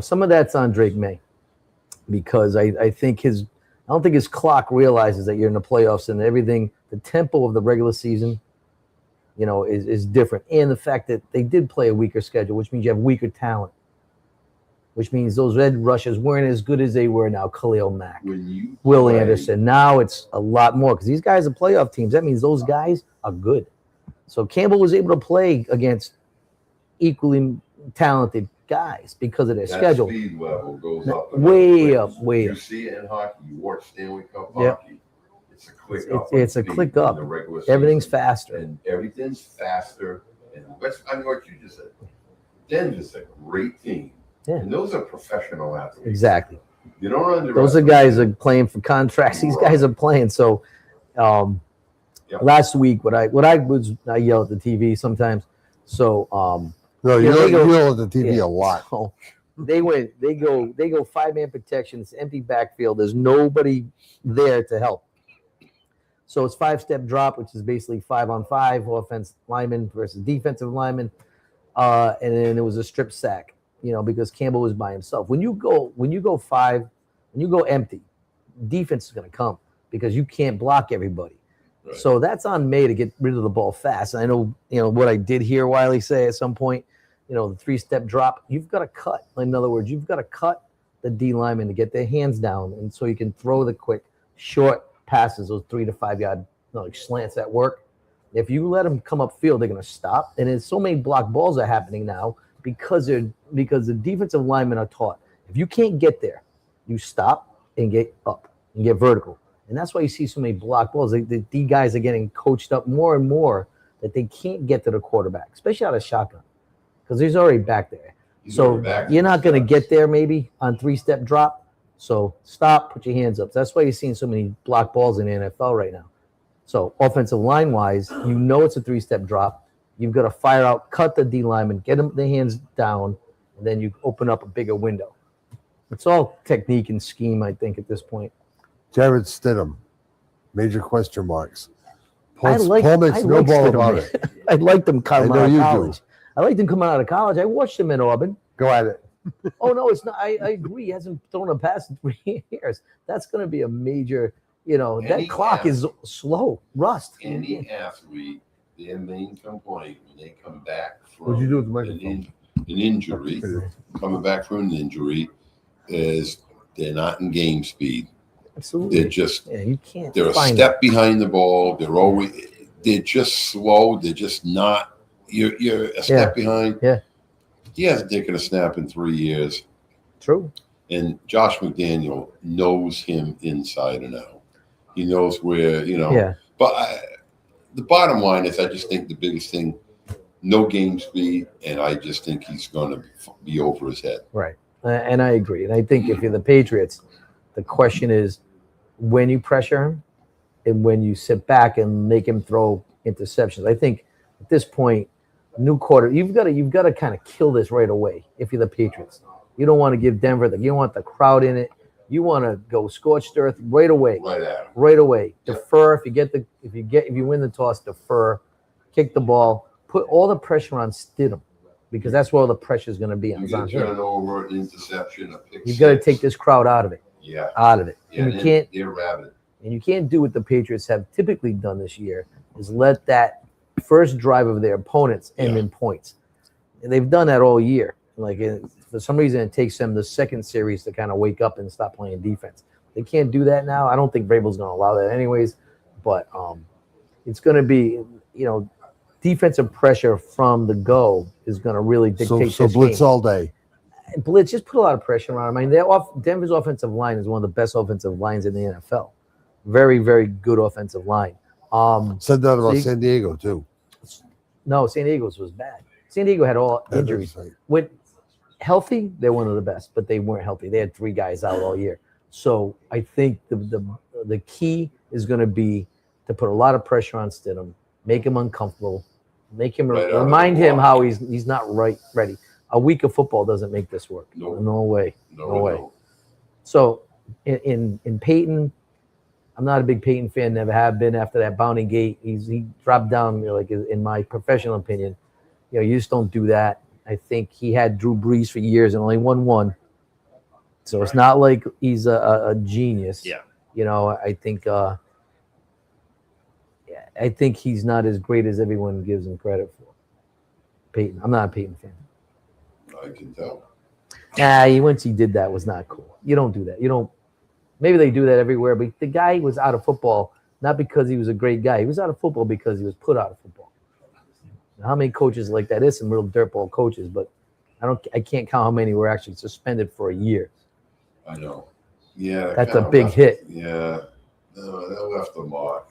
Some of that's on Drake May, because I don't think his clock realizes that you're in the playoffs and everything. The tempo of the regular season, is different, and the fact that they did play a weaker schedule, which means you have weaker talent, which means those red rushes weren't as good as they were now. Khalil Mack, Will Anderson. Now it's a lot more because these guys are playoff teams. That means those guys are good. So Campbell was able to play against equally talented guys because of their schedule. Speed level goes up. Way up. You see it in hockey. You watch Stanley Cup Yep. hockey. It's a click up. It's a click up. Everything's faster. And everything's faster. And what you just said. Denver's a great team. Yeah. And those are professional athletes. Exactly. You don't underestimate. Those are guys that are playing for contracts. These guys are playing. So last week, I yell at the TV sometimes. So no, you yell at the TV a lot. So they go 5-man protection. It's empty backfield. There's nobody there to help. So it's 5-step drop, which is basically 5-on-5 offense lineman versus defensive lineman. And then it was a strip sack, because Campbell was by himself. When you go empty, defense is going to come because you can't block everybody. Right. So that's on May to get rid of the ball fast. And I know, what I did hear Wiley say at some point, the 3-step drop, you've got to cut. In other words, you've got to cut the D lineman to get their hands down. And so you can throw the quick, short passes, those 3 to 5 yard slants that work. If you let them come upfield, they're going to stop. And there's so many block balls are happening now because the defensive linemen are taught. If you can't get there, you stop and get up and get vertical. And that's why you see so many block balls. The D guys are getting coached up more and more that they can't get to the quarterback, especially out of shotgun, because he's already back there. So you're not going to get there maybe on 3-step drop. So stop, put your hands up. That's why you're seeing so many block balls in the NFL right now. So offensive line-wise, it's a 3-step drop. You've got to fire out, cut the D lineman, get them the hands down, and then you open up a bigger window. It's all technique and scheme, I think, at this point. Jared Stidham, major question marks. Paul makes no ball about it. I liked him coming out of college. Do. I liked him coming out of college. I watched him in Auburn. Go at it. Oh, no, it's not. I agree. He hasn't thrown a pass in 3 years. That's going to be a major, that clock is slow. Rust. Any athlete, their main complaint when they come back from What'd you do with the microphone? an injury, coming back from an injury, is they're not in game speed. Absolutely. They're just, you can't. They're a step behind the ball. They're just slow. They're just not, you're a step behind. Yeah. He hasn't taken a snap in 3 years. True. And Josh McDaniel knows him inside and out. He knows where, Yeah. But the bottom line is, I just think the biggest thing, no game speed, and I just think he's going to be over his head. Right. And I agree. And I think if you're the Patriots, the question is when you pressure him and when you sit back and make him throw interceptions. I think at this point, new quarter, you've got to kind of kill this right away if you're the Patriots. You don't want to give Denver you don't want the crowd in it. You want to go scorched earth right away. Right away. Defer if you win the toss, defer, kick the ball, put all the pressure on Stidham, because that's where all the pressure is going to be on. You can turn over an interception, a pick You've got to take this crowd out of it. Yeah. Out of it. Yeah, you can't. They're rabid. And you can't do what the Patriots have typically done this year, is let that first drive of their opponents end in points. And they've done that all year. Like, for some reason, it takes them the second series to kind of wake up and stop playing defense. They can't do that now. I don't think Vrabel's going to allow that anyways. But it's going to be, defensive pressure from the go is going to really dictate So this blitz game. all day. Blitz, just put a lot of pressure on them. I mean, Denver's offensive line is one of the best offensive lines in the NFL. Very, very good offensive line. Said that about San Diego, too. No, San Diego's was bad. San Diego had all injuries. When healthy, they're one of the best, but they weren't healthy. They had 3 guys out all year. So I think the key is going to be to put a lot of pressure on Stidham, make him uncomfortable, make him remind him how he's not ready. A week of football doesn't make this work. No way. No way. So in Peyton, I'm not a big Peyton fan, never have been after that bounty gate. He dropped down, like, in my professional opinion. You just don't do that. I think he had Drew Brees for years and only won 1. So it's not like he's a genius. Yeah. I think he's not as great as everyone gives him credit for. Peyton. I'm not a Peyton fan. I can tell. Once he did that was not cool. You don't do that. Maybe they do that everywhere, but the guy was out of football not because he was a great guy. He was out of football because he was put out of football. Now, how many coaches like that? There's some real dirtball coaches, but I can't count how many were actually suspended for a year. I know. Yeah. That's a big hit. Yeah. No, that left the mark.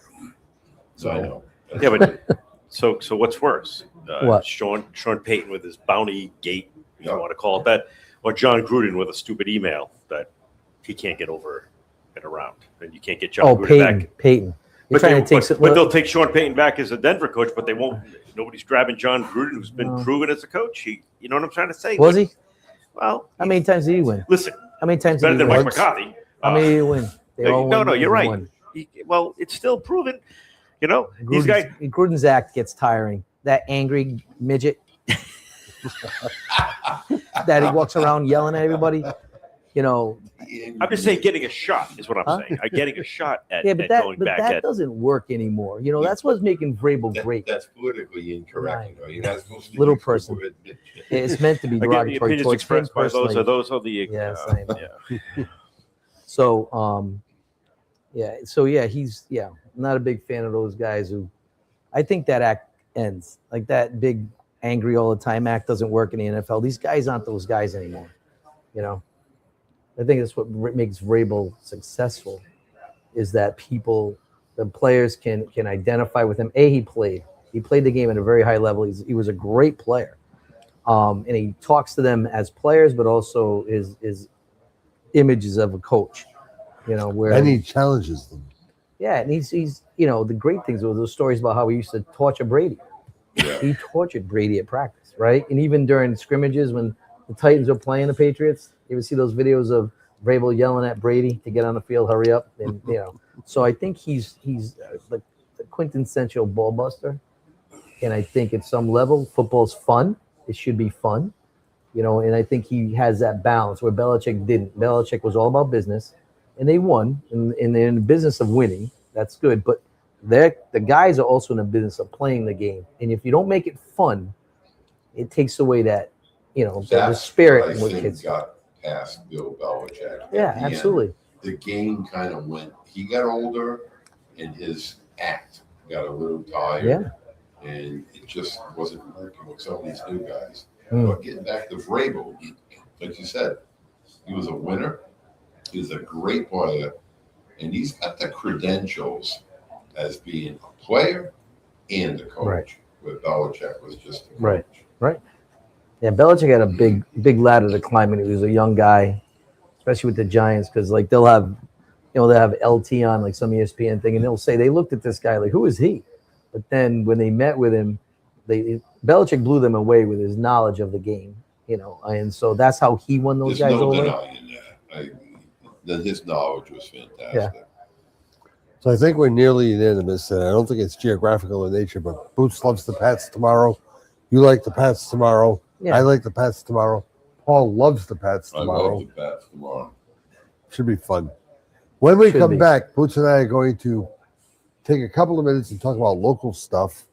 So I know. Yeah, but so what's worse? What? Sean Payton with his bounty gate, you want to call it that, or John Gruden with a stupid email that he can't get over and around, and you can't get John Gruden back. Peyton. But they'll take Sean Payton back as a Denver coach, but they won't. Nobody's grabbing John Gruden, who's been proven as a coach. You know what I'm trying to say? Was he? Well, how many times did he win? Listen, how many times better did he than win? Mike McCarthy. How many did he win? No, you're right. Well, it's still proven. These guys. Gruden's act gets tiring. That angry midget that he walks around yelling at everybody. I'm just saying, getting a shot is what I'm saying. Getting a shot at, but that doesn't work anymore. That's what's making Vrabel great. That's politically incorrect. You're not supposed to little person. It's meant to be derogatory. The opinions expressed by those are the. So, he's not a big fan of those guys who. I think that act ends. Like, that big angry all the time act doesn't work in the NFL. These guys aren't those guys anymore. I think that's what makes Vrabel successful, is that the players can identify with him. He played the game at a very high level. He was a great player, and he talks to them as players, but also his images of a coach. And he challenges them. Yeah, and he's the great things were those stories about how he used to torture Brady. Yeah. He tortured Brady at practice, right? And even during scrimmages when the Titans were playing the Patriots, you ever see those videos of Vrabel yelling at Brady to get on the field, hurry up, and So I think he's the quintessential ball buster, and I think at some level football's fun. It should be fun, and I think he has that balance where Belichick didn't. Belichick was all about business, and they won, and they're in the business of winning. That's good, but the guys are also in the business of playing the game, and if you don't make it fun, it takes away that the spirit what I with think kids. got past Bill Belichick. Yeah, At the absolutely. end, the game kind of went. He got older, and his act got a little tired. Yeah. And it just wasn't working with some of these new guys. Mm. But getting back to Vrabel, like you said, he was a winner. He was a great player, and he's got the credentials as being a player and a coach. Right. Where Belichick was just a coach. Right. Yeah, Belichick had a big ladder to climb when he was a young guy, especially with the Giants, because like they'll have LT on like some ESPN thing, and they'll say they looked at this guy like, who is he? But then when they met with him, Belichick blew them away with his knowledge of the game, and so that's how he won those There's guys no over. denying that. His knowledge was fantastic. Yeah. So I think we're nearly unanimous, and I don't think it's geographical in nature, but Boots loves the Pats tomorrow. You like the Pats tomorrow. Yeah. I like the Pats tomorrow. Paul loves the Pats I tomorrow. love the Pats tomorrow. Should be fun. When we Should come be. back, Boots and I are going to take a couple of minutes and talk about local stuff,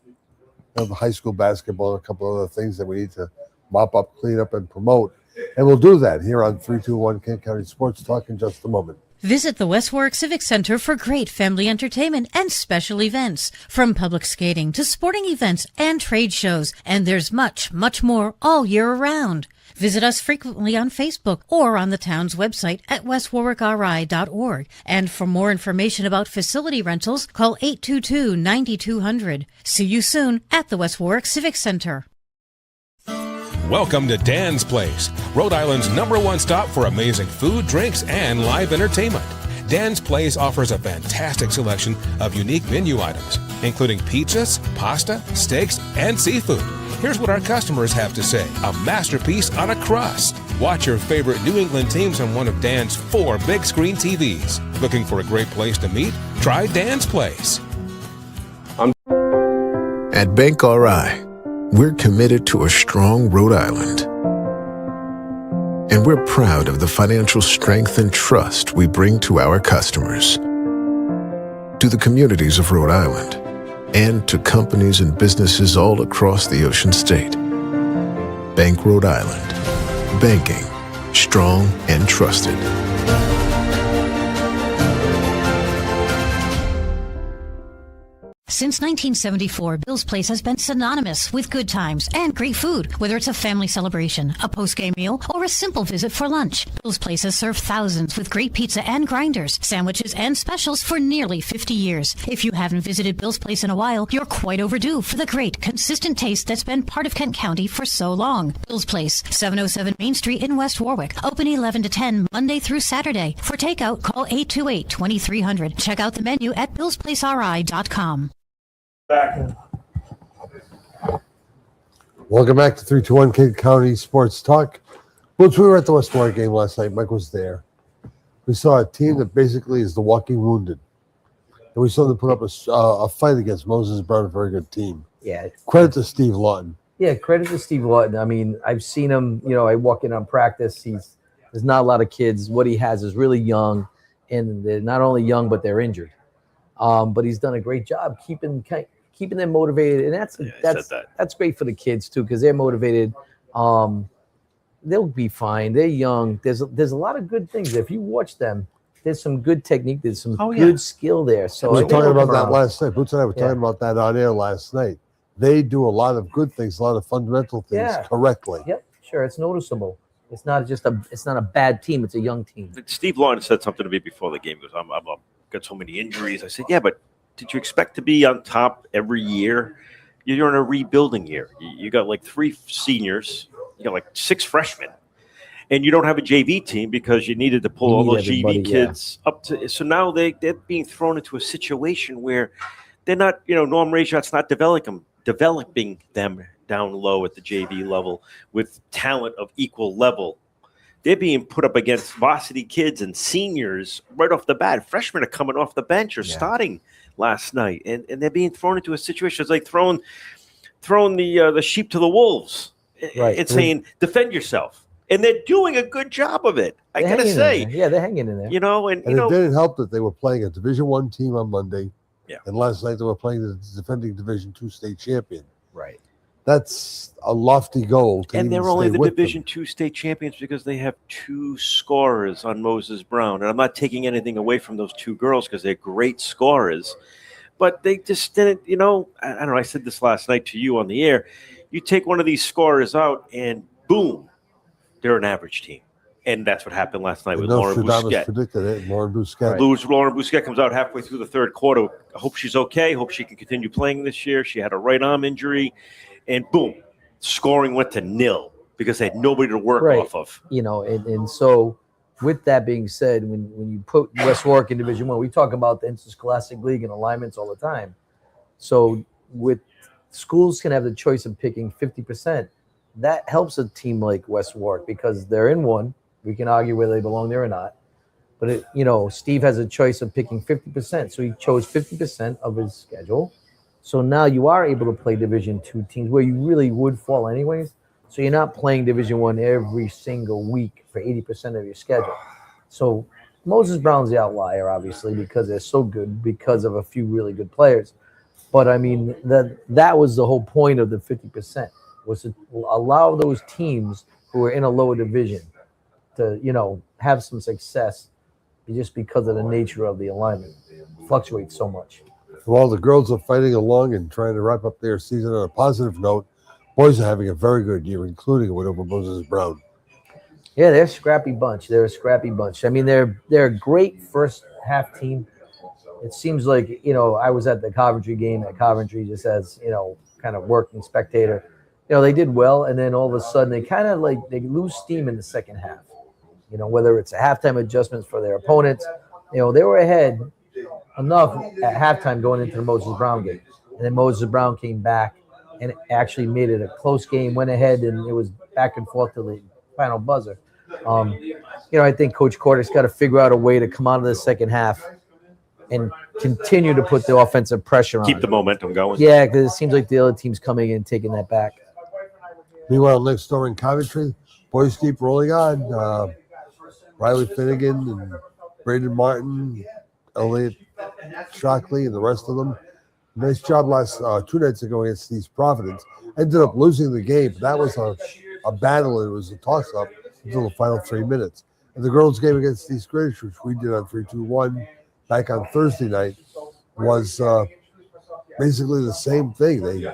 of high school basketball, and a couple other things that we need to mop up, clean up, and promote. And we'll do that here on 321 Kent County Sports Talk in just a moment. Visit the West Warwick Civic Center for great family entertainment and special events, from public skating to sporting events and trade shows. And there's much, much more all year round. Visit us frequently on Facebook or on the town's website at westwarwickri.org. And for more information about facility rentals, call 822-9200. See you soon at the West Warwick Civic Center. Welcome to Dan's Place, Rhode Island's #1 stop for amazing food, drinks, and live entertainment. Dan's Place offers a fantastic selection of unique menu items, including pizzas, pasta, steaks, and seafood. Here's what our customers have to say: a masterpiece on a crust. Watch your favorite New England teams on one of Dan's 4 big screen TVs. Looking for a great place to meet? Try Dan's Place. At Bank RI, we're committed to a strong Rhode Island. And we're proud of the financial strength and trust we bring to our customers, to the communities of Rhode Island, and to companies and businesses all across the Ocean State. Bank Rhode Island. Banking. Strong and trusted. Since 1974, Bill's Place has been synonymous with good times and great food. Whether it's a family celebration, a post-game meal, or a simple visit for lunch, Bill's Place has served thousands with great pizza and grinders, sandwiches, and specials for nearly 50 years. If you haven't visited Bill's Place in a while, you're quite overdue for the great, consistent taste that's been part of Kent County for so long. Bill's Place, 707 Main Street in West Warwick. Open 11 to 10 Monday through Saturday. For takeout, call 828-2300. Check out the menu at billsplaceri.com. Welcome back to 321 Kent County Sports Talk. Boots, we were at the West Warwick game last night. Mike was there. We saw a team that basically is the walking wounded. And we saw them put up a fight against Moses Brown, a very good team. Yeah. Credit to Steve Lawton. Yeah, credit to Steve Lawton. I mean, I've seen him, I walk in on practice. There's not a lot of kids. What he has is really young, and they're not only young, but they're injured. But he's done a great job keeping them motivated, and that's great for the kids too, because they're motivated. They'll be fine. They're young. There's a lot of good things. If you watch them, there's some good technique. There's some good skill there. So we were talking about that last night. Boots and I were talking about that on air last night. They do a lot of good things, a lot of fundamental things correctly. Yep, sure. It's noticeable. It's not a bad team. It's a young team. Steve Lawton said something to me before the game. He goes, I'm got so many injuries. I said, yeah, but did you expect to be on top every year? You're in a rebuilding year. You got like 3 seniors. You got like 6 freshmen. And you don't have a JV team because you needed to pull all those JV kids up to. So now they're being thrown into a situation where they're not, Norm Rayshot's not developing them down low at the JV level with talent of equal level. They're being put up against varsity kids and seniors right off the bat. Freshmen are coming off the bench or starting last night, and they're being thrown into a situation. It's like throwing the sheep to the wolves and saying, defend yourself. And they're doing a good job of it. I got to say. Yeah, they're hanging in there. And it didn't help that they were playing a Division I team on Monday. Yeah. And last night they were playing the defending Division II state champion. Right. That's a lofty goal. And they're only the Division II state champions because they have 2 scorers on Moses Brown. And I'm not taking anything away from those 2 girls because they're great scorers. But they just didn't, I don't know, I said this last night to you on the air. You take one of these scorers out and boom, they're an average team. And that's what happened last night with Lauren Bousquet. Predicted it. Lauren Bousquet. Lauren Bousquet comes out halfway through the 3rd quarter. I hope she's okay. Hope she can continue playing this year. She had a right arm injury. And boom, scoring went to 0 because they had nobody to work off of. And so with that being said, when you put West Warwick in Division I, we talk about the Interscholastic League and alignments all the time. So with schools can have the choice of picking 50%. That helps a team like West Warwick because they're in one. We can argue whether they belong there or not. But, Steve has a choice of picking 50%. So he chose 50% of his schedule. So now you are able to play Division II teams where you really would fall anyways. So you're not playing Division I every single week for 80% of your schedule. So Moses Brown's the outlier, obviously, because they're so good because of a few really good players. But I mean, that was the whole point of the 50%, was to allow those teams who are in a lower division to, have some success just because of the nature of the alignment. It fluctuates so much. While the girls are fighting along and trying to wrap up their season on a positive note, boys are having a very good year, including a win over Moses Brown. Yeah, they're a scrappy bunch. They're a scrappy bunch. I mean, they're a great first half team. It seems like, I was at the Coventry game at Coventry just as, kind of working spectator. They did well, and then all of a sudden they kind of they lose steam in the second half. Whether it's a halftime adjustments for their opponents, they were ahead enough at halftime going into the Moses Brown game. And then Moses Brown came back and actually made it a close game, went ahead, and it was back and forth to the final buzzer. I think Coach Cordick's got to figure out a way to come out of the second half and continue to put the offensive pressure on. Keep the momentum going. Yeah, because it seems like the other team's coming in and taking that back. Meanwhile, next door in Coventry, boys keep rolling on. Riley Finnegan and Braden Martin, Elliot Shockley, and the rest of them. Nice job last 2 nights ago against East Providence. Ended up losing the game. That was a battle. It was a toss-up until the final 3 minutes. And the girls' game against East Greenwich, which we did on 3-2-1 back on Thursday night, was basically the same thing. They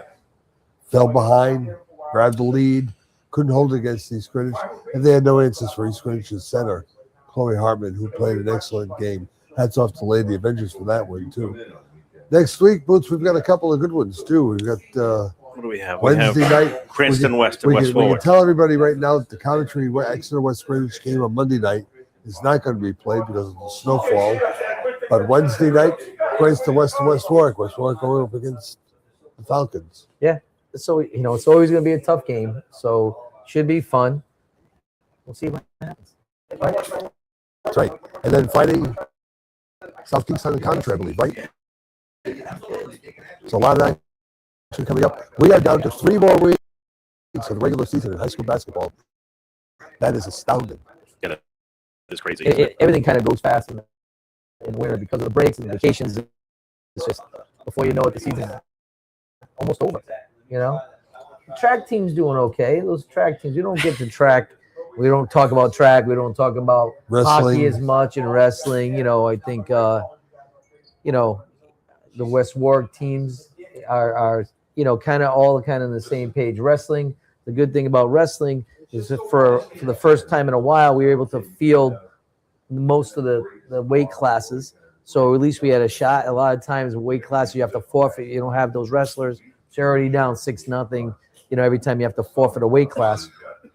fell behind, grabbed the lead, couldn't hold it against East Greenwich, and they had no answers for East Greenwich's center, Chloe Hartman, who played an excellent game. Hats off to Lady Avengers for that one, too. Next week, Boots, we've got a couple of good ones, too. We've got what do we have? Wednesday night. Cranston West and West We Warwick. can tell everybody right now that the Coventry Exeter West Greenwich game on Monday night is not going to be played because of the snowfall. But Wednesday night, Cranston West and West Warwick. West Warwick going up against the Falcons. Yeah. So, it's always going to be a tough game. So, should be fun. We'll see what happens. Right? That's right. And then Friday, South Kingston and Coventry, I believe, right? So a lot of action coming up. We are down to 3 more weeks of the regular season in high school basketball. That is astounding. Yeah, it's crazy. Everything kind of goes fast in winter because of the breaks and the vacations. It's just, before you know it, the season's almost over, Track team's doing okay. Those track teams, you don't get to track. We don't talk about track. We don't talk about Wrestling. hockey as much and wrestling. I think, the West Warwick teams are kind of all on the same page. Wrestling, the good thing about wrestling is that for the first time in a while, we were able to field most of the weight classes. So at least we had a shot. A lot of times weight classes, you have to forfeit. You don't have those wrestlers. So you're already down 6-0. Every time you have to forfeit a weight class.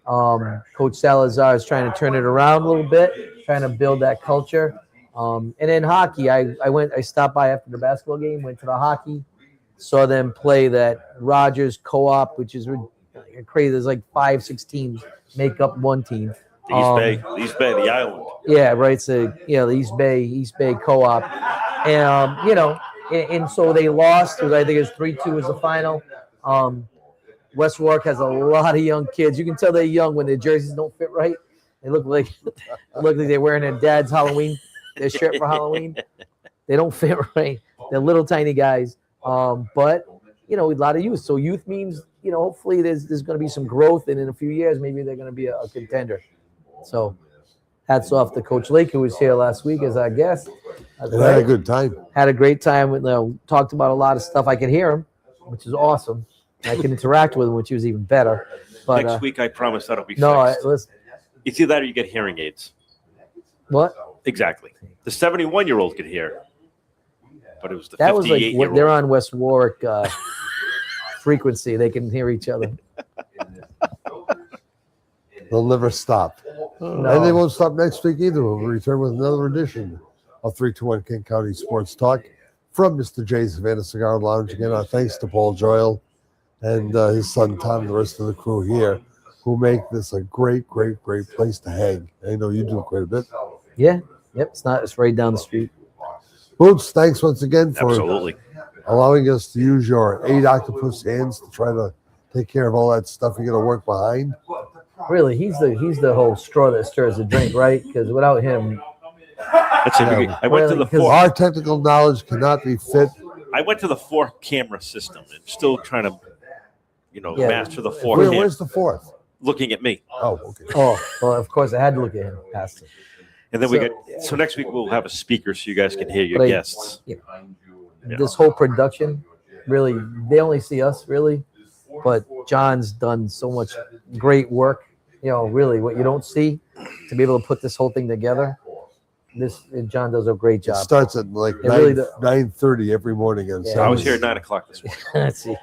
Coach Salazar is trying to turn it around a little bit, trying to build that culture. And then hockey, I stopped by after the basketball game, went to the hockey, saw them play that Rogers co-op, which is crazy. There's like 5-6 teams make up one team. The East Bay, the island. Yeah, right. So the East Bay co-op, and and so they lost. I think it was 3-2 was the final. West Warwick has a lot of young kids. You can tell they're young when their jerseys don't fit right. They look like they're wearing their dad's their shirt for Halloween. They don't fit right. They're little tiny guys. But a lot of youth. So youth means, hopefully there's going to be some growth, and in a few years maybe they're going to be a contender. So hats off to Coach Lake, who was here last week as our guest. And had a good time. Had a great time. Talked about a lot of stuff. I could hear him, which is awesome. I can interact with him, which was even better. But next week, I promise that'll be fixed. Listen. It's either that or you get hearing aids. What? Exactly. The 71-year-old could hear, but it was the 58-year-old. That was like they're on West Warwick frequency. They can hear each other. They'll never stop. No. And they won't stop next week either. We'll return with another edition of 321 King County Sports Talk from Mr. J's Savannah Cigar Lounge. Again, our thanks to Paul Joyle and his son Tom and the rest of the crew here who make this a great, great, great place to hang. I know you do quite a bit. Yeah. Yep. It's right down the street. Boots, thanks once again for Absolutely. allowing us to use your 8 octopus hands to try to take care of all that stuff you got to work behind. Really, he's the whole straw that stirs the drink, right? Because without him, Let's see. I went to the Because four. Our technical knowledge cannot be fit. I went to the 4-camera system and still trying to, Yeah. master the 4 Where, camera. where's the fourth? Looking at me. Oh, okay. Oh, well, of course, I had to look at him past it. And then so next week we'll have a speaker so you guys can hear your But I- guests. Yeah. This whole production, really, they only see us, really. But John's done so much great work. Really, what you don't see, to be able to put this whole thing together, John does a great It job. starts at like It really does. 9:30 every morning on Yeah. I was here Saturday. at 9:00 this morning. Let's see.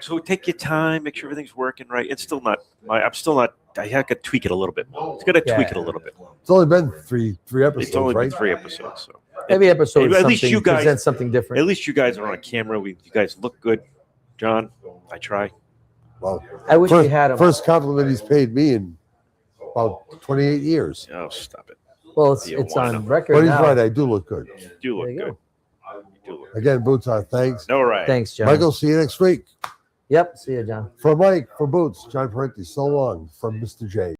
So take your time, make sure everything's working right. It's still not. I'm still not. I have to tweak it a little bit more. It's got to tweak Yeah. it a little bit more. It's only been three episodes, It's only right? been 3 episodes. So Every episode is At least something, you guys- presents something different. at least you guys are on camera. You guys look good, John. I try. Well, I wish first, we had him. first compliment he's paid me in about 28 years. Oh, stop it. Well, it's You on wanna- record But he's now. right. I do look good. You look There you good. go. You do look Again, Boots, our thanks. good. All right. Thanks, John. Michael, see you next week. Yep. See you, John. For Mike, for Boots, John Parenti, so long from Mr. J.